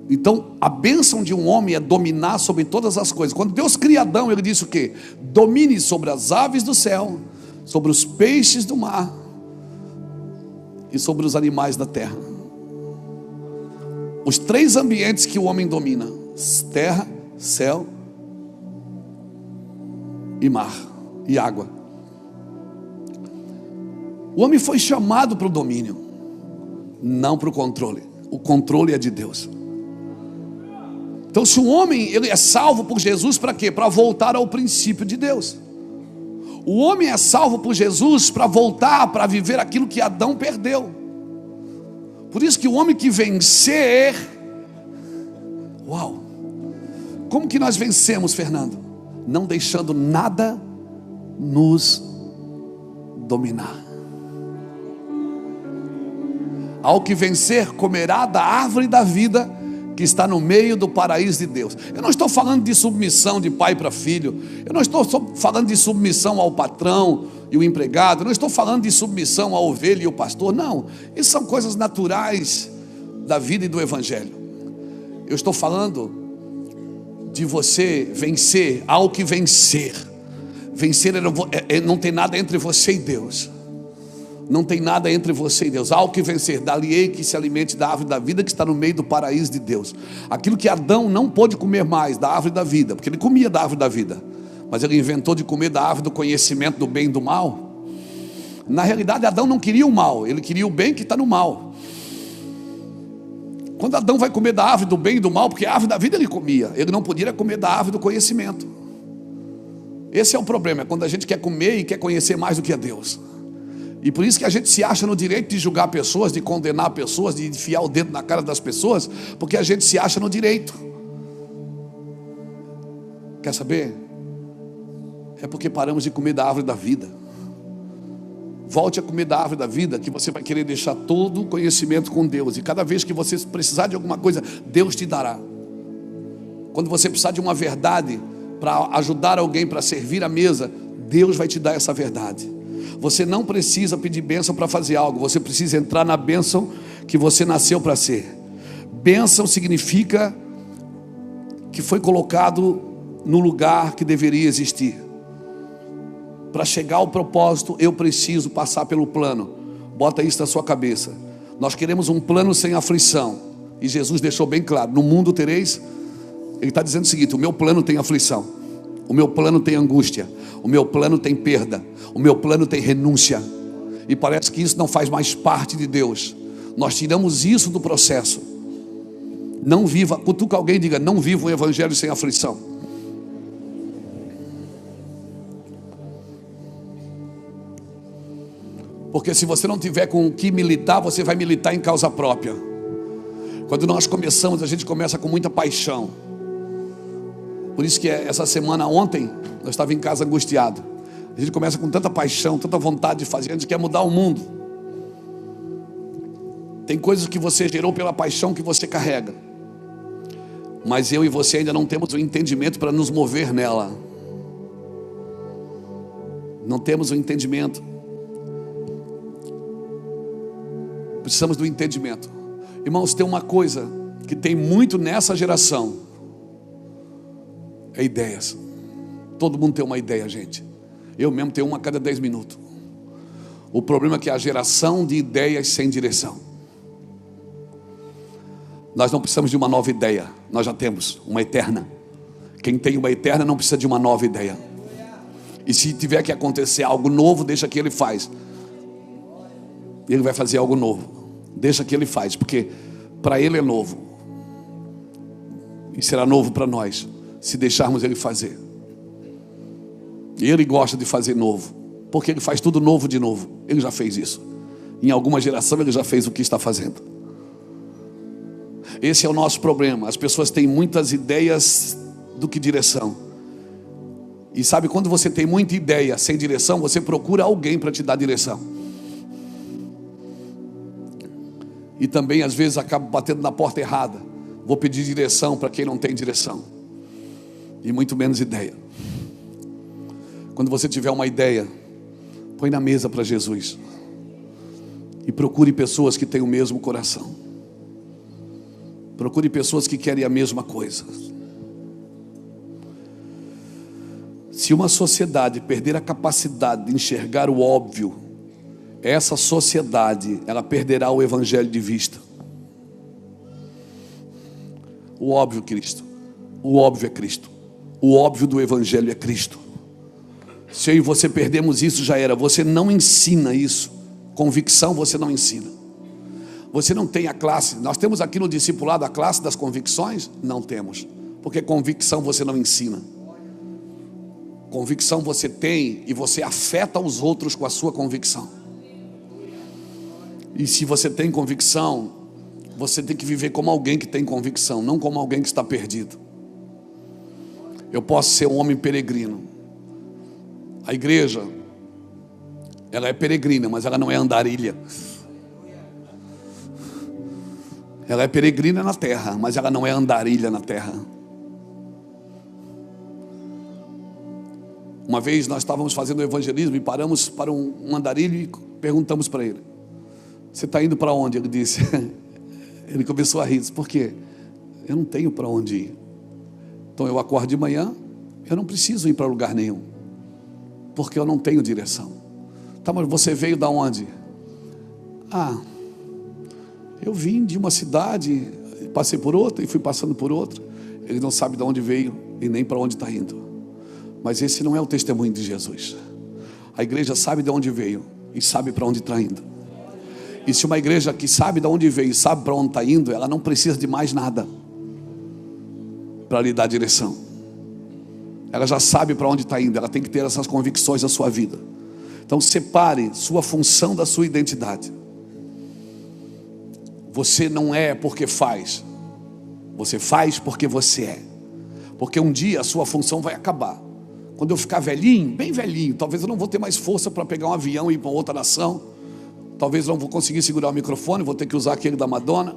Então a bênção de um homem é dominar sobre todas as coisas. Quando Deus cria Adão, ele disse o quê? Domine sobre as aves do céu, sobre os peixes do mar e sobre os animais da terra. Os 3 ambientes que o homem domina: terra, céu e mar e água. O homem foi chamado para o domínio, não para o controle. O controle é de Deus. Então se o homem ele é salvo por Jesus, para quê? Para voltar ao princípio de Deus. O homem é salvo por Jesus para voltar, para viver aquilo que Adão perdeu. Por isso que o homem que vencer, uau! Como que nós vencemos, Fernando? Não deixando nada nos dominar. Ao que vencer, comerá da árvore da vida que está no meio do paraíso de Deus. Eu não estou falando de submissão de pai para filho. Eu não estou falando de submissão ao patrão e o empregado. Eu não estou falando de submissão à ovelha e o pastor. Não, isso são coisas naturais da vida e do evangelho. Eu estou falando de você vencer, ao que vencer. Vencer não tem nada entre você e Deus. Não tem nada entre você e Deus. Há o que vencer, dali-ei que se alimente da árvore da vida que está no meio do paraíso de Deus. Aquilo que Adão não pôde comer mais, da árvore da vida, porque ele comia da árvore da vida, mas ele inventou de comer da árvore do conhecimento do bem e do mal. Na realidade Adão não queria o mal, ele queria o bem que está no mal. Quando Adão vai comer da árvore do bem e do mal, porque a árvore da vida ele comia, ele não podia comer da árvore do conhecimento. Esse é o problema, é quando a gente quer comer e quer conhecer mais do que a Deus. E por isso que a gente se acha no direito de julgar pessoas, de condenar pessoas, de enfiar o dedo na cara das pessoas, porque a gente se acha no direito. Quer saber? É porque paramos de comer da árvore da vida. Volte a comer da árvore da vida, que você vai querer deixar todo o conhecimento com Deus. E cada vez que você precisar de alguma coisa, Deus te dará. Quando você precisar de uma verdade para ajudar alguém, para servir a mesa, Deus vai te dar essa verdade. Você não precisa pedir bênção para fazer algo. Você precisa entrar na bênção que você nasceu para ser. Bênção significa que foi colocado no lugar que deveria existir. Para chegar ao propósito, eu preciso passar pelo plano. Bota isso na sua cabeça. Nós queremos um plano sem aflição. E Jesus deixou bem claro: no mundo tereis Ele está dizendo o seguinte: o meu plano tem aflição, o meu plano tem angústia, o meu plano tem perda, o meu plano tem renúncia. E parece que isso não faz mais parte de Deus. Nós tiramos isso do processo. Não viva, cutuca alguém e diga: não viva um evangelho sem aflição. Porque se você não tiver com o que militar, você vai militar em causa própria. Quando nós começamos, a gente começa com muita paixão. Por isso que essa semana, ontem, eu estava em casa angustiado. A gente começa com tanta paixão, tanta vontade de fazer, a gente quer mudar o mundo. Tem coisas que você gerou pela paixão que você carrega, mas eu e você ainda não temos o entendimento para nos mover nela. Não temos o entendimento. Precisamos do entendimento. Irmãos, tem uma coisa que tem muito nessa geração: é ideias. Todo mundo tem uma ideia, gente. Eu mesmo tenho uma a cada 10 minutos. O problema é que é a geração de ideias sem direção. Nós não precisamos de uma nova ideia, nós já temos uma eterna. Quem tem uma eterna não precisa de uma nova ideia. E se tiver que acontecer algo novo, deixa que Ele faz. Ele vai fazer algo novo. Deixa que Ele faz, porque para Ele é novo. E será novo para nós, se deixarmos Ele fazer. E Ele gosta de fazer novo, porque Ele faz tudo novo de novo. Ele já fez isso. Em alguma geração Ele já fez o que está fazendo. Esse é o nosso problema. As pessoas têm muitas ideias do que direção. E sabe, quando você tem muita ideia sem direção, você procura alguém para te dar direção. E também às vezes acaba batendo na porta errada. Vou pedir direção para quem não tem direção, e muito menos ideia. Quando você tiver uma ideia, põe na mesa para Jesus. E procure pessoas que têm o mesmo coração. Procure pessoas que querem a mesma coisa. Se uma sociedade perder a capacidade de enxergar o óbvio, essa sociedade, ela perderá o evangelho de vista. O óbvio Cristo. O óbvio é Cristo. O óbvio do evangelho é Cristo. Se eu e você perdemos isso, já era. Você não ensina isso. Convicção você não ensina. Você não tem a classe. Nós temos aqui no discipulado a classe das convicções? Não temos. Porque convicção você não ensina. Convicção você tem e você afeta os outros com a sua convicção. E se você tem convicção, você tem que viver como alguém que tem convicção, não como alguém que está perdido. Eu posso ser um homem peregrino. A igreja, ela é peregrina, mas ela não é andarilha. Ela é peregrina na terra, mas ela não é andarilha na terra. Uma vez nós estávamos fazendo evangelismo e paramos para um andarilho e perguntamos para ele: você está indo para onde? Ele disse. Ele começou a rir. Disse: por quê? Eu não tenho para onde ir. Então eu acordo de manhã, eu não preciso ir para lugar nenhum, porque eu não tenho direção. Tá, mas você veio da onde? Eu vim de uma cidade, passei por outra e fui passando por outra. Ele não sabe de onde veio e nem para onde está indo. Mas esse não é o testemunho de Jesus. A igreja sabe de onde veio e sabe para onde está indo. E se uma igreja que sabe de onde veio e sabe para onde está indo, ela não precisa de mais nada para lhe dar direção. Ela já sabe para onde está indo. Ela tem que ter essas convicções na sua vida. Então separe sua função da sua identidade. Você não é porque faz. Você faz porque você é. Porque um dia a sua função vai acabar. Quando eu ficar velhinho, bem velhinho, talvez eu não vou ter mais força para pegar um avião e ir para outra nação. Talvez eu não vou conseguir segurar o microfone, vou ter que usar aquele da Madonna.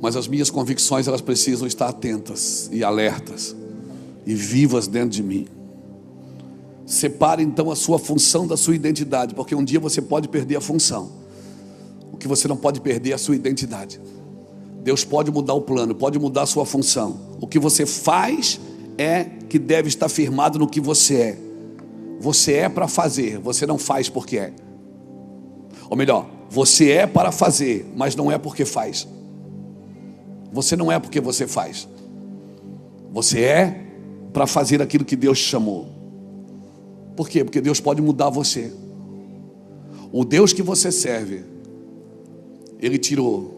Mas as minhas convicções, elas precisam estar atentas e alertas e vivas dentro de mim. Separe então a sua função da sua identidade, porque um dia você pode perder a função. O que você não pode perder é a sua identidade. Deus pode mudar o plano, pode mudar a sua função. O que você faz é que deve estar firmado no que você é. Você é para fazer, você não faz porque é. Ou melhor, você é para fazer, mas não é porque faz. Você não é porque você faz. Você é para fazer aquilo que Deus te chamou. Por quê? Porque Deus pode mudar você. O Deus que você serve, Ele tirou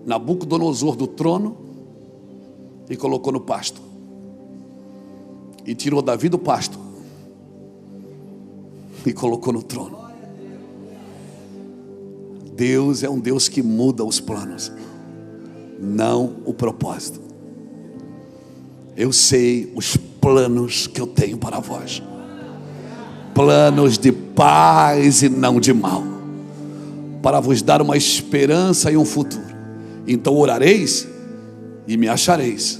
Nabucodonosor do trono e colocou no pasto. E tirou Davi do pasto e colocou no trono. Deus é um Deus que muda os planos, não o propósito. Eu sei os planos que eu tenho para vós. Planos de paz e não de mal, para vos dar uma esperança e um futuro. Então orareis e me achareis,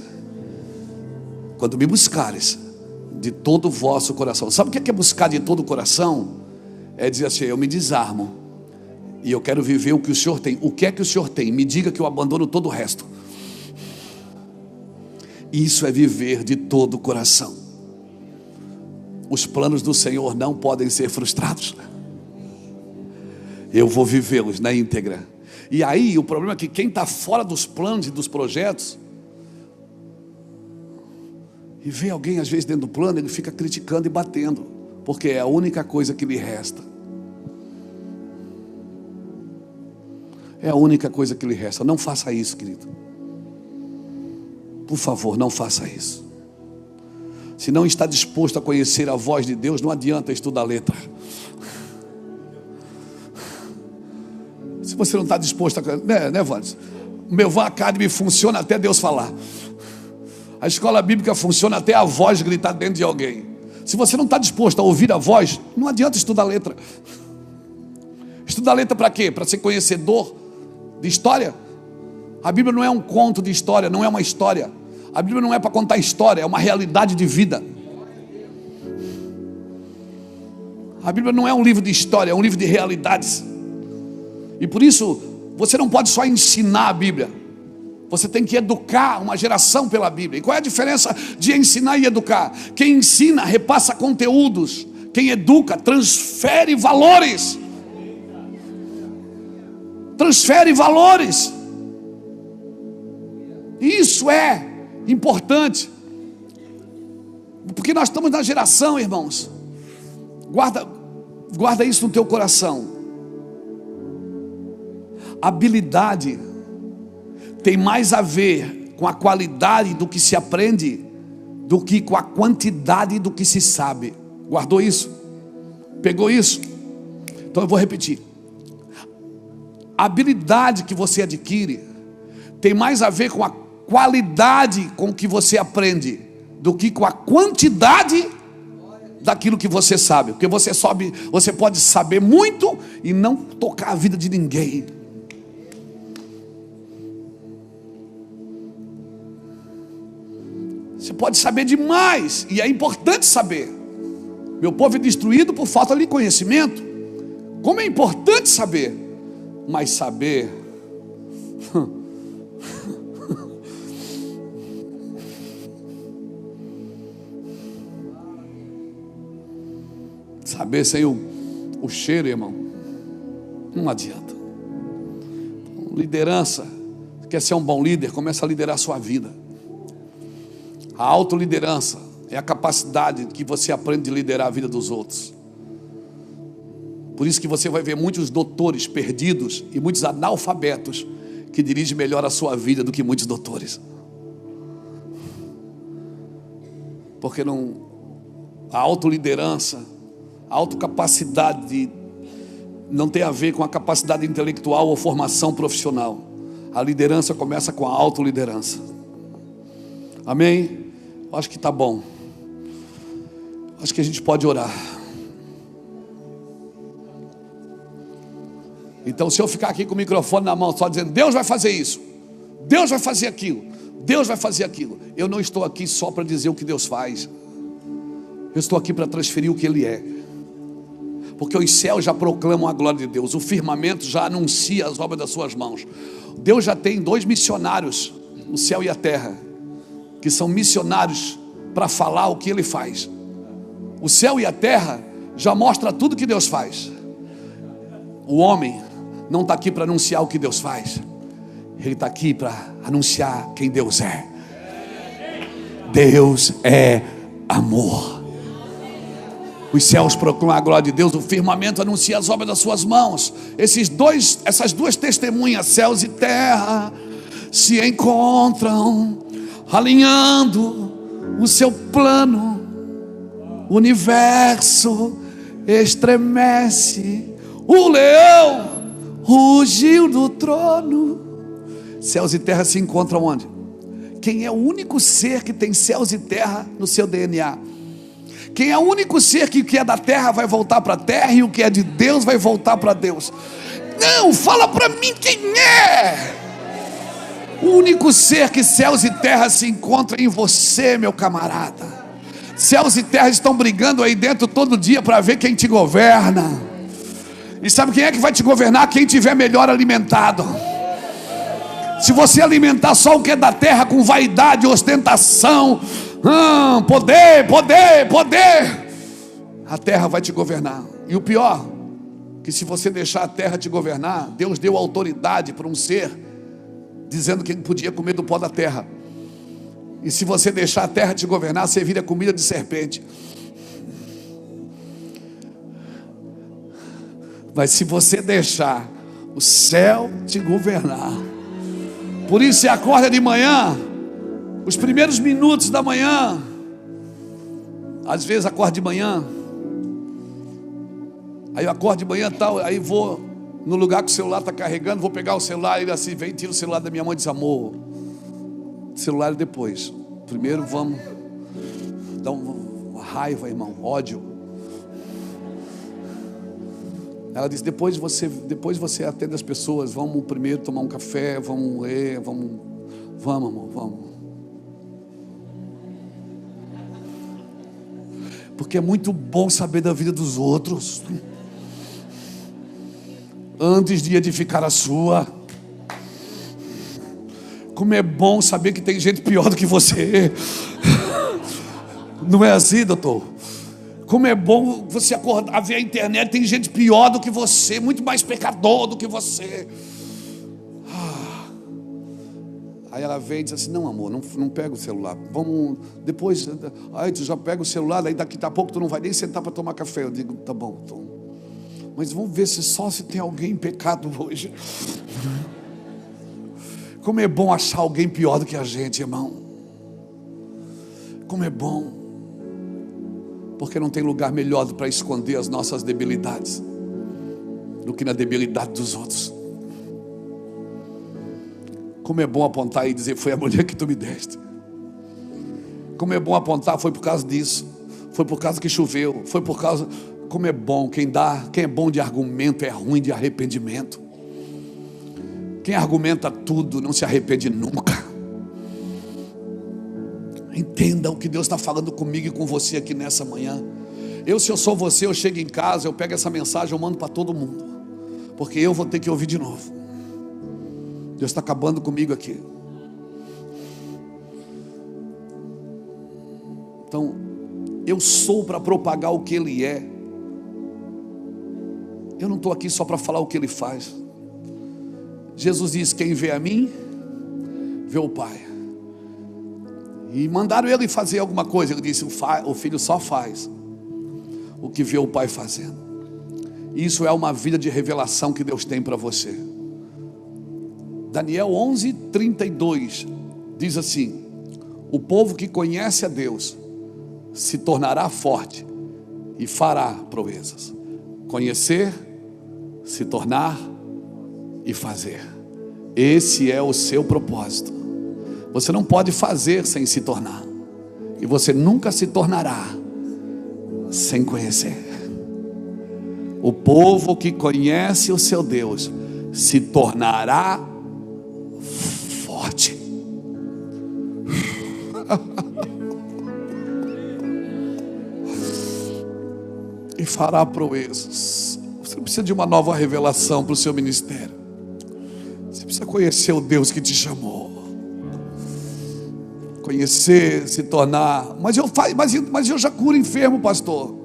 quando me buscares de todo o vosso coração. Sabe o que é buscar de todo o coração? É dizer assim: eu me desarmo e eu quero viver o que o Senhor tem. O que é que o Senhor tem? Me diga que eu abandono todo o resto. Isso é viver de todo o coração. Os planos do Senhor não podem ser frustrados. Eu vou vivê-los na íntegra. E aí o problema é que quem está fora dos planos e dos projetos, e vê alguém às vezes dentro do plano, ele fica criticando e batendo, porque é a única coisa que lhe resta. É a única coisa que lhe resta. Não faça isso, querido. Por favor, não faça isso. Se não está disposto a conhecer a voz de Deus, não adianta estudar a letra. Se você não está disposto a... Né, Vandes? O meu Van Academy funciona até Deus falar. A escola bíblica funciona até a voz gritar dentro de alguém. Se você não está disposto a ouvir a voz, não adianta estudar a letra. Estudar a letra para quê? Para ser conhecedor de história? A Bíblia não é um conto de história, não é uma história. A Bíblia não é para contar história, é uma realidade de vida. A Bíblia não é um livro de história, é um livro de realidades. E por isso, você não pode só ensinar a Bíblia. Você tem que educar uma geração pela Bíblia. E qual é a diferença de ensinar e educar? Quem ensina, repassa conteúdos. Quem educa, transfere valores. Transfere valores. Isso é importante, porque nós estamos na geração, irmãos. Guarda isso no teu coração. Habilidade tem mais a ver com a qualidade do que se aprende do que com a quantidade do que se sabe. Guardou isso? Pegou isso? Então eu vou repetir. A habilidade que você adquire tem mais a ver com a qualidade com que você aprende do que com a quantidade daquilo que você sabe. Porque você pode saber muito e não tocar a vida de ninguém. Você pode saber demais, e é importante saber. Meu povo é destruído por falta de conhecimento. Como é importante saber, mas saber saber sem o cheiro, irmão, não adianta. Liderança, quer ser um bom líder, começa a liderar a sua vida. A autoliderança é a capacidade que você aprende de liderar a vida dos outros. Por isso que você vai ver muitos doutores perdidos e muitos analfabetos que dirigem melhor a sua vida do que muitos doutores. Porque a autoliderança, a autocapacidade não tem a ver com a capacidade intelectual ou formação profissional. A liderança começa com a autoliderança. Amém? Acho que está bom. Acho que a gente pode orar. Então, se eu ficar aqui com o microfone na mão, só dizendo, Deus vai fazer isso, Deus vai fazer aquilo, Deus vai fazer aquilo, eu não estou aqui só para dizer o que Deus faz. Eu estou aqui para transferir o que Ele é. Porque os céus já proclamam a glória de Deus, o firmamento já anuncia as obras das suas mãos. Deus já tem 2 missionários, o céu e a terra, que são missionários para falar o que Ele faz. O céu e a terra já mostra tudo que Deus faz. O homem não está aqui para anunciar o que Deus faz. Ele está aqui para anunciar quem Deus é. Deus é amor. Os céus proclamam a glória de Deus, o firmamento anuncia as obras das suas mãos. Essas duas testemunhas, céus e terra, se encontram, alinhando o seu plano. O universo estremece, o leão rugiu do trono. Céus e terra se encontram onde? Quem é o único ser que tem céus e terra no seu DNA? Quem é o único ser que o que é da terra vai voltar para a terra e o que é de Deus vai voltar para Deus? Não, fala para mim quem é. O único ser que céus e terra se encontram em você, meu camarada. Céus e terra estão brigando aí dentro todo dia para ver quem te governa. E sabe quem é que vai te governar? Quem tiver melhor alimentado. Se você alimentar só o que é da terra com vaidade, ostentação, poder, a terra vai te governar. E o pior, que se você deixar a terra te governar, Deus deu autoridade para um ser, dizendo que ele podia comer do pó da terra. E se você deixar a terra te governar, você vira comida de serpente. Mas se você deixar o céu te governar, por isso você acorda de manhã, os primeiros minutos da manhã, às vezes acordo de manhã, aí eu acordo de manhã tal, aí vou no lugar que o celular está carregando, vou pegar o celular, ele assim vem, tira o celular da minha mão e diz: amor, celular depois, primeiro vamos dar uma raiva, irmão, ódio. Ela disse: depois você atende as pessoas, vamos primeiro tomar um café, vamos ler, vamos amor, vamos. Porque é muito bom saber da vida dos outros, antes de edificar a sua. Como é bom saber que tem gente pior do que você. Não é assim, doutor? Como é bom você acordar, ver a internet, tem gente pior do que você, muito mais pecador do que você. Aí ela vem e diz assim: não, amor, não pega o celular, vamos depois. Aí tu já pega o celular, aí daqui a pouco tu não vai nem sentar para tomar café. Eu digo: tá bom, Tom, mas vamos ver se tem alguém em pecado hoje. Como é bom achar alguém pior do que a gente, irmão. Como é bom, porque não tem lugar melhor para esconder as nossas debilidades do que na debilidade dos outros. Como é bom apontar e dizer: foi a mulher que tu me deste. Como é bom apontar: foi por causa disso, foi por causa que choveu, foi por causa. Como é bom, quem é bom de argumento é ruim de arrependimento. Quem argumenta tudo não se arrepende nunca. Entenda o que Deus está falando comigo e com você aqui nessa manhã. Se eu sou você, eu chego em casa, eu pego essa mensagem, eu mando para todo mundo, porque eu vou ter que ouvir de novo. Deus está acabando comigo aqui. Então, eu sou para propagar o que Ele é. Eu não estou aqui só para falar o que Ele faz. Jesus disse: quem vê a mim, vê o Pai. E mandaram Ele fazer alguma coisa. Ele disse: o Filho só faz o que vê o Pai fazendo. Isso é uma vida de revelação que Deus tem para você. Daniel 11:32 diz assim: o povo que conhece a Deus se tornará forte e fará proezas. Conhecer, se tornar e fazer. Esse é o seu propósito. Você não pode fazer sem se tornar, e você nunca se tornará sem conhecer. O povo que conhece o seu Deus se tornará forte. E fará proezas. Você precisa de uma nova revelação para o seu ministério. Você precisa conhecer o Deus que te chamou. Conhecer, se tornar. Mas eu já curo enfermo, pastor.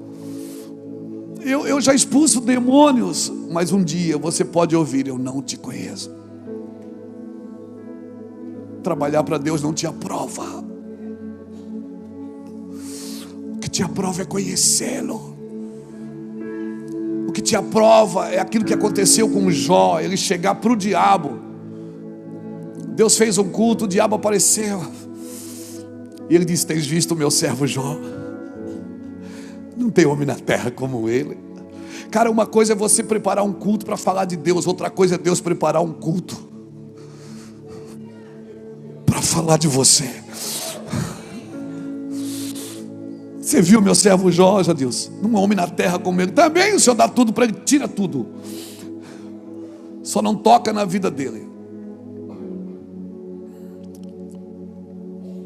Eu já expulso demônios. Mas um dia você pode ouvir: eu não te conheço. Trabalhar para Deus não te aprova. O que te aprova é conhecê-lo. O que te aprova é aquilo que aconteceu com Jó. Ele chegar para o diabo. Deus fez um culto, o diabo apareceu. E ele disse: tens visto o meu servo Jó? Não tem homem na terra como ele. Cara, uma coisa é você preparar um culto para falar de Deus. Outra coisa é Deus preparar um culto para falar de você. Você viu meu servo Jó, já Deus? Não há homem na terra como ele. Também o Senhor dá tudo para ele, tira tudo. Só não toca na vida dele.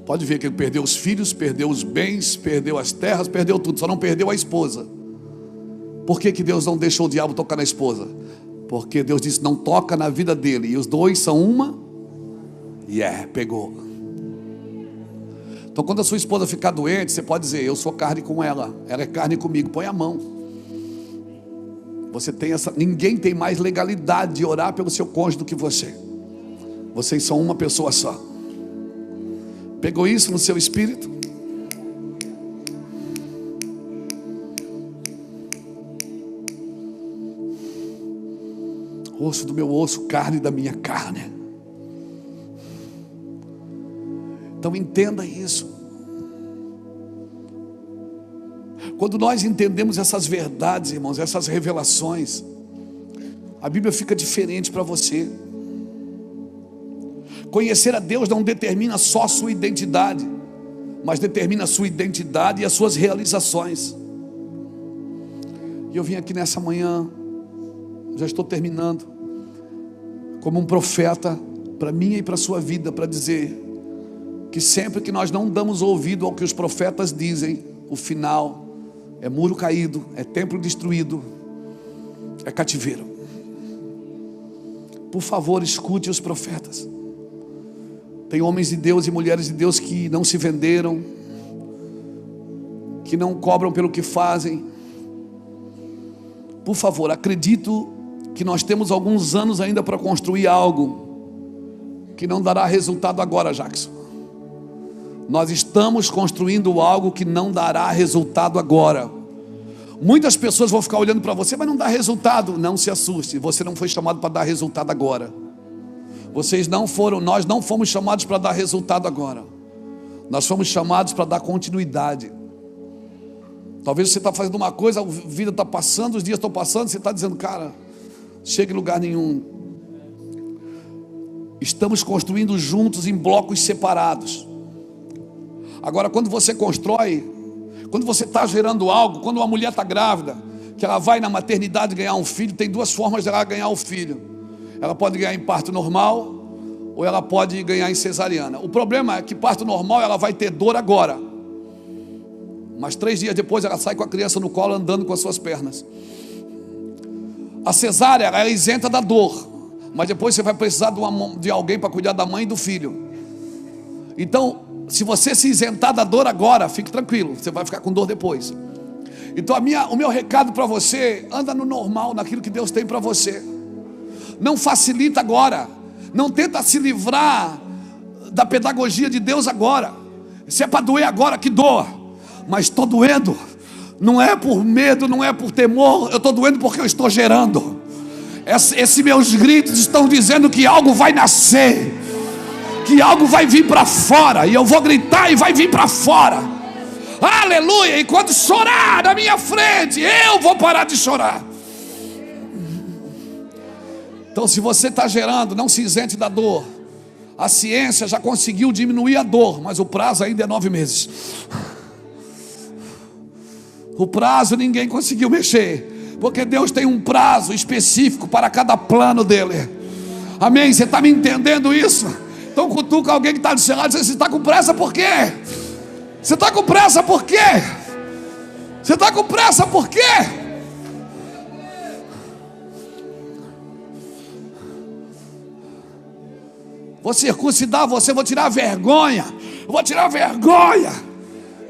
Pode ver que ele perdeu os filhos, perdeu os bens, perdeu as terras, perdeu tudo, só não perdeu a esposa. Por que Deus não deixou o diabo tocar na esposa? Porque Deus disse: não toca na vida dele. E os dois são uma. Pegou. Então quando a sua esposa ficar doente, você pode dizer: eu sou carne com ela, ela é carne comigo. Põe a mão. Você tem essa. Ninguém tem mais legalidade de orar pelo seu cônjuge do que você. Vocês são uma pessoa só. Pegou isso no seu espírito? Osso do meu osso, carne da minha carne. Então entenda isso. Quando nós entendemos essas verdades, irmãos, essas revelações, a Bíblia fica diferente para você. Conhecer a Deus não determina só a sua identidade, mas determina a sua identidade e as suas realizações. E eu vim aqui nessa manhã, já estou terminando, como um profeta para mim e para a sua vida, para dizer que sempre que nós não damos ouvido ao que os profetas dizem, o final é muro caído, é templo destruído, é cativeiro. Por favor, escute os profetas. Tem homens de Deus e mulheres de Deus que não se venderam, que não cobram pelo que fazem. Por favor, acredito que nós temos alguns anos ainda para construir algo que não dará resultado agora, Jackson. Nós estamos construindo algo que não dará resultado agora. Muitas pessoas vão ficar olhando para você: mas não dá resultado. Não se assuste, você não foi chamado para dar resultado agora. Nós não fomos chamados para dar resultado agora. Nós fomos chamados para dar continuidade. Talvez você está fazendo uma coisa, a vida está passando, os dias estão passando, você está dizendo: cara, chega em lugar nenhum. Estamos construindo juntos em blocos separados. Agora, quando você constrói, quando você está gerando algo, quando uma mulher está grávida, que ela vai na maternidade ganhar um filho, tem duas formas de ela ganhar o filho. Ela pode ganhar em parto normal, ou ela pode ganhar em cesariana. O problema é que parto normal ela vai ter dor agora, mas 3 dias depois ela sai com a criança no colo, andando com as suas pernas. A cesárea ela é isenta da dor, mas depois você vai precisar de alguém para cuidar da mãe e do filho. Então, se você se isentar da dor agora, fique tranquilo, você vai ficar com dor depois. Então o meu recado para você: anda no normal, naquilo que Deus tem para você. Não facilita agora. Não tenta se livrar da pedagogia de Deus agora. Se é para doer agora, que doa. Mas estou doendo, não é por medo, não é por temor. Eu estou doendo porque eu estou gerando. Esses meus gritos estão dizendo que algo vai nascer, que algo vai vir para fora. E eu vou gritar e vai vir para fora. Aleluia. E quando chorar na minha frente, eu vou parar de chorar. Então, se você está gerando, não se isente da dor. A ciência já conseguiu diminuir a dor, mas o prazo ainda é 9 meses. O prazo ninguém conseguiu mexer, porque Deus tem um prazo específico para cada plano dele. Amém? Você está me entendendo isso? Então cutuca alguém que está do seu lado e diz: você está com pressa por quê? Você está com pressa por quê? Você está com pressa por quê? Vou circuncidar você, vou tirar a vergonha. Vou tirar a vergonha.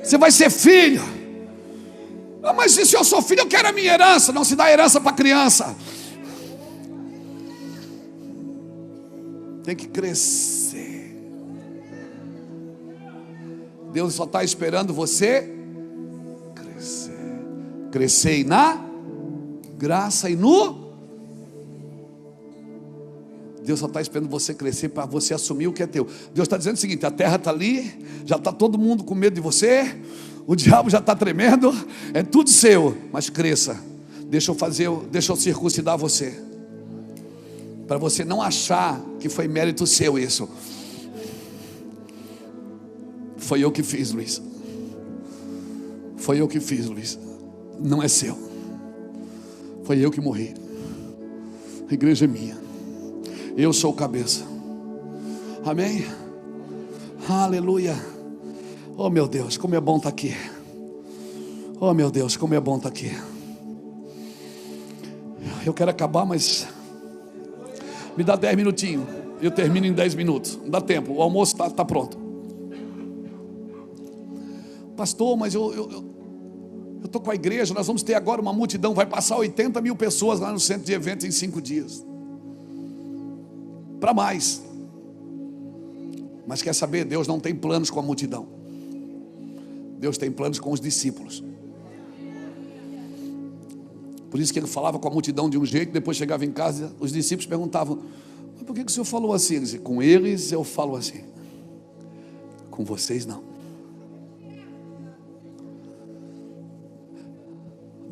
Você vai ser filho. Ah, mas se eu sou filho, eu quero a minha herança. Não se dá herança para criança. Tem que crescer. Deus só está esperando você crescer. Crescer na graça e no... Deus só está esperando você crescer para você assumir o que é teu. Deus está dizendo o seguinte: a terra está ali, já está todo mundo com medo de você, o diabo já está tremendo, é tudo seu, mas cresça. Deixa eu circuncidar você, para você não achar que foi mérito seu isso. Foi eu que fiz, Luiz. Foi eu que fiz, Luiz. Não é seu. Foi eu que morri. A igreja é minha. Eu sou o cabeça. Amém? Aleluia. Oh meu Deus, como é bom estar aqui. Oh meu Deus, como é bom estar aqui. Eu quero acabar, mas me dá 10 minutinhos. Eu termino em 10 minutos. Não dá tempo, o almoço está pronto. Pastor, mas eu estou com a igreja. Nós vamos ter agora uma multidão. Vai passar 80 mil pessoas lá no centro de eventos em 5 dias. Para mais. Mas quer saber? Deus não tem planos com a multidão. Deus tem planos com os discípulos. Por isso que ele falava com a multidão de um jeito, depois chegava em casa, os discípulos perguntavam: mas por que o senhor falou assim? Ele dizia: com eles eu falo assim, com vocês não.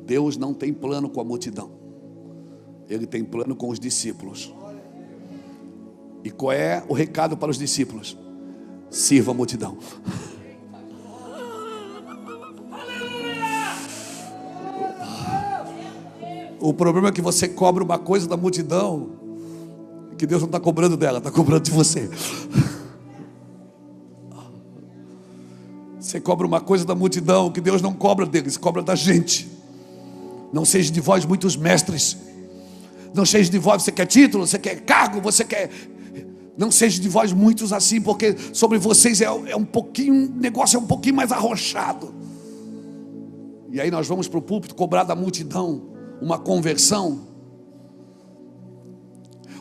Deus não tem plano com a multidão. Ele tem plano com os discípulos. E qual é o recado para os discípulos? Sirva a multidão. O problema é que você cobra uma coisa da multidão que Deus não está cobrando dela, está cobrando de você. Você cobra uma coisa da multidão que Deus não cobra deles, cobra da gente. Não seja de vós muitos mestres. Não seja de vós, você quer título, você quer cargo, você quer... Não seja de vós muitos assim, porque sobre vocês é um pouquinho, o negócio é um pouquinho mais arrochado. E aí nós vamos para o púlpito cobrar da multidão uma conversão,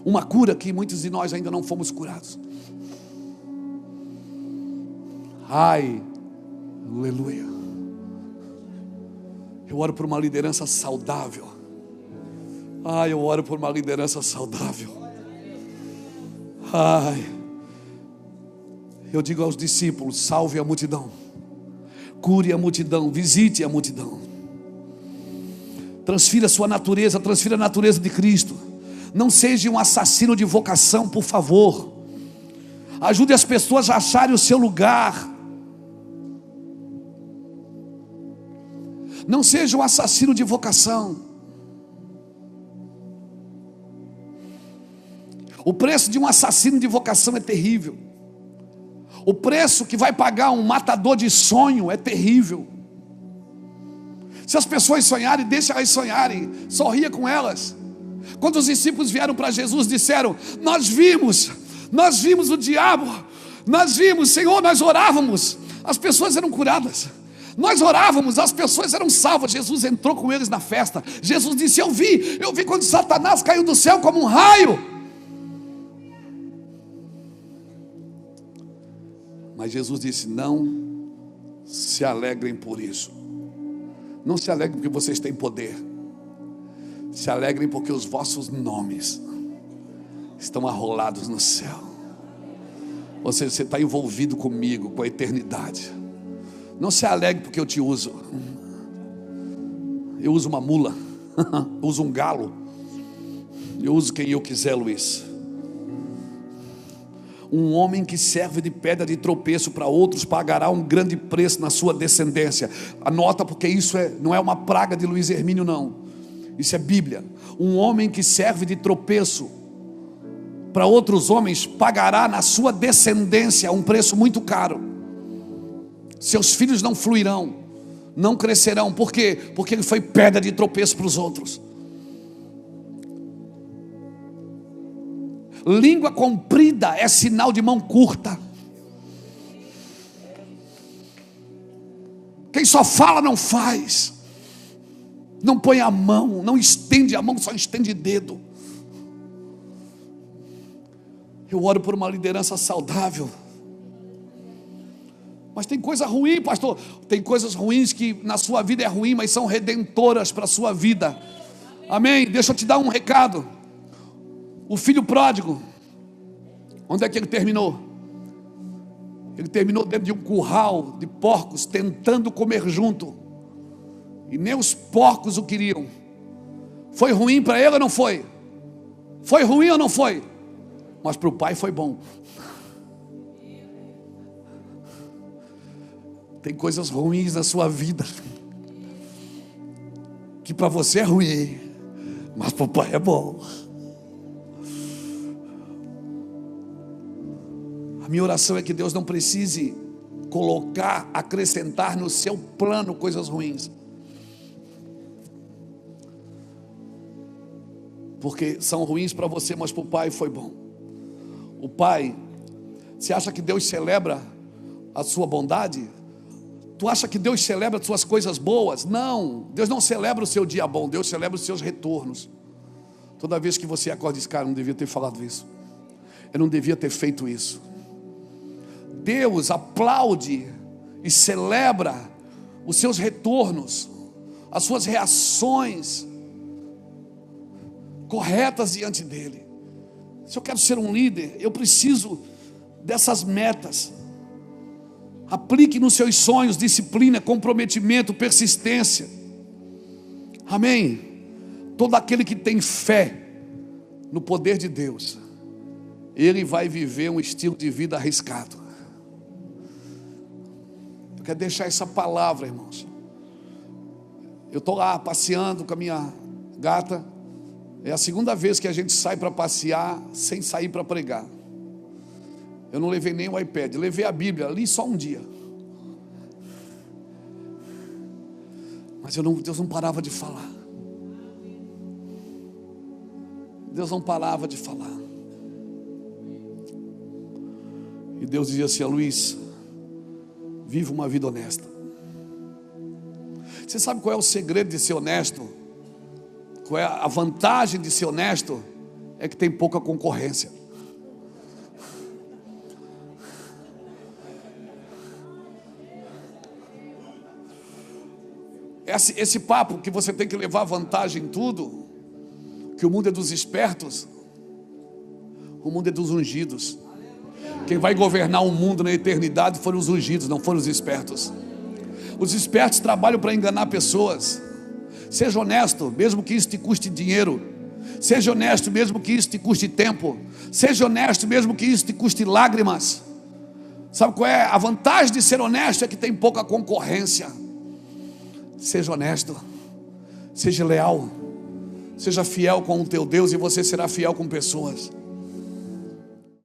uma cura que muitos de nós ainda não fomos curados. Ai, aleluia. Eu oro por uma liderança saudável. Ai, eu oro por uma liderança saudável. Ai, eu digo aos discípulos: salve a multidão, cure a multidão, visite a multidão. Transfira a sua natureza, transfira a natureza de Cristo. Não seja um assassino de vocação, por favor. Ajude as pessoas a acharem o seu lugar. Não seja um assassino de vocação. O preço de um assassino de vocação é terrível. O preço que vai pagar um matador de sonho é terrível. Se as pessoas sonharem, deixa elas sonharem, sorria com elas. Quando os discípulos vieram para Jesus, disseram: nós vimos o diabo, nós vimos, Senhor, nós orávamos, as pessoas eram curadas. Nós orávamos, as pessoas eram salvas. Jesus entrou com eles na festa. Jesus disse: eu vi quando Satanás caiu do céu como um raio. Mas Jesus disse: não se alegrem por isso. Não se alegrem porque vocês têm poder. Se alegrem porque os vossos nomes estão arrolados no céu. Ou seja, você está envolvido comigo, com a eternidade. Não se alegre porque eu te uso. Eu uso uma mula, eu uso um galo, eu uso quem eu quiser, Luiz. Um homem que serve de pedra de tropeço para outros pagará um grande preço na sua descendência. Anota, porque isso não é uma praga de Luiz Hermínio, não. Isso é Bíblia. Um homem que serve de tropeço para outros homens pagará na sua descendência um preço muito caro. Seus filhos não fluirão, não crescerão. Por quê? Porque ele foi pedra de tropeço para os outros. Língua comprida é sinal de mão curta. Quem só fala não faz. Não põe a mão, não estende a mão, só estende dedo. Eu oro por uma liderança saudável. Mas tem coisa ruim, pastor. Tem coisas ruins que na sua vida é ruim, mas são redentoras para a sua vida. Amém? Deixa eu te dar um recado. O filho pródigo, onde é que ele terminou? Ele terminou dentro de um curral de porcos, tentando comer junto. E nem os porcos o queriam. Foi ruim para ele ou não foi? Foi ruim ou não foi? Mas para o pai foi bom. Tem coisas ruins na sua vida que para você é ruim, mas para o pai é bom. A minha oração é que Deus não precise colocar, acrescentar no seu plano coisas ruins, porque são ruins para você, mas para o pai foi bom. O pai, você acha que Deus celebra a sua bondade? Tu acha que Deus celebra as suas coisas boas? Não, Deus não celebra o seu dia bom, Deus celebra os seus retornos. Toda vez que você acorda e diz, cara, eu não devia ter falado isso, eu não devia ter feito isso. Deus aplaude e celebra os seus retornos, as suas reações corretas diante dele. Se eu quero ser um líder, eu preciso dessas metas. Aplique nos seus sonhos disciplina, comprometimento, persistência. Amém? Todo aquele que tem fé no poder de Deus, ele vai viver um estilo de vida arriscado. Eu quero deixar essa palavra, irmãos. Eu estou lá passeando com a minha gata. É a segunda vez que a gente sai para passear sem sair para pregar. Eu não levei nem o iPad, levei a Bíblia, li só um dia. Mas Deus não parava de falar. Deus não parava de falar. E Deus dizia assim, Luiz, vive uma vida honesta. Você sabe qual é o segredo de ser honesto? Qual é a vantagem de ser honesto? É que tem pouca concorrência. Esse papo que você tem que levar vantagem em tudo, que o mundo é dos espertos, o mundo é dos ungidos. Quem vai governar o mundo na eternidade foram os ungidos, não foram os espertos. Os espertos trabalham para enganar pessoas. Seja honesto, mesmo que isso te custe dinheiro. Seja honesto, mesmo que isso te custe tempo. Seja honesto, mesmo que isso te custe lágrimas. Sabe qual é a vantagem de ser honesto? É que tem pouca concorrência. Seja honesto, seja leal, seja fiel com o teu Deus e você será fiel com pessoas.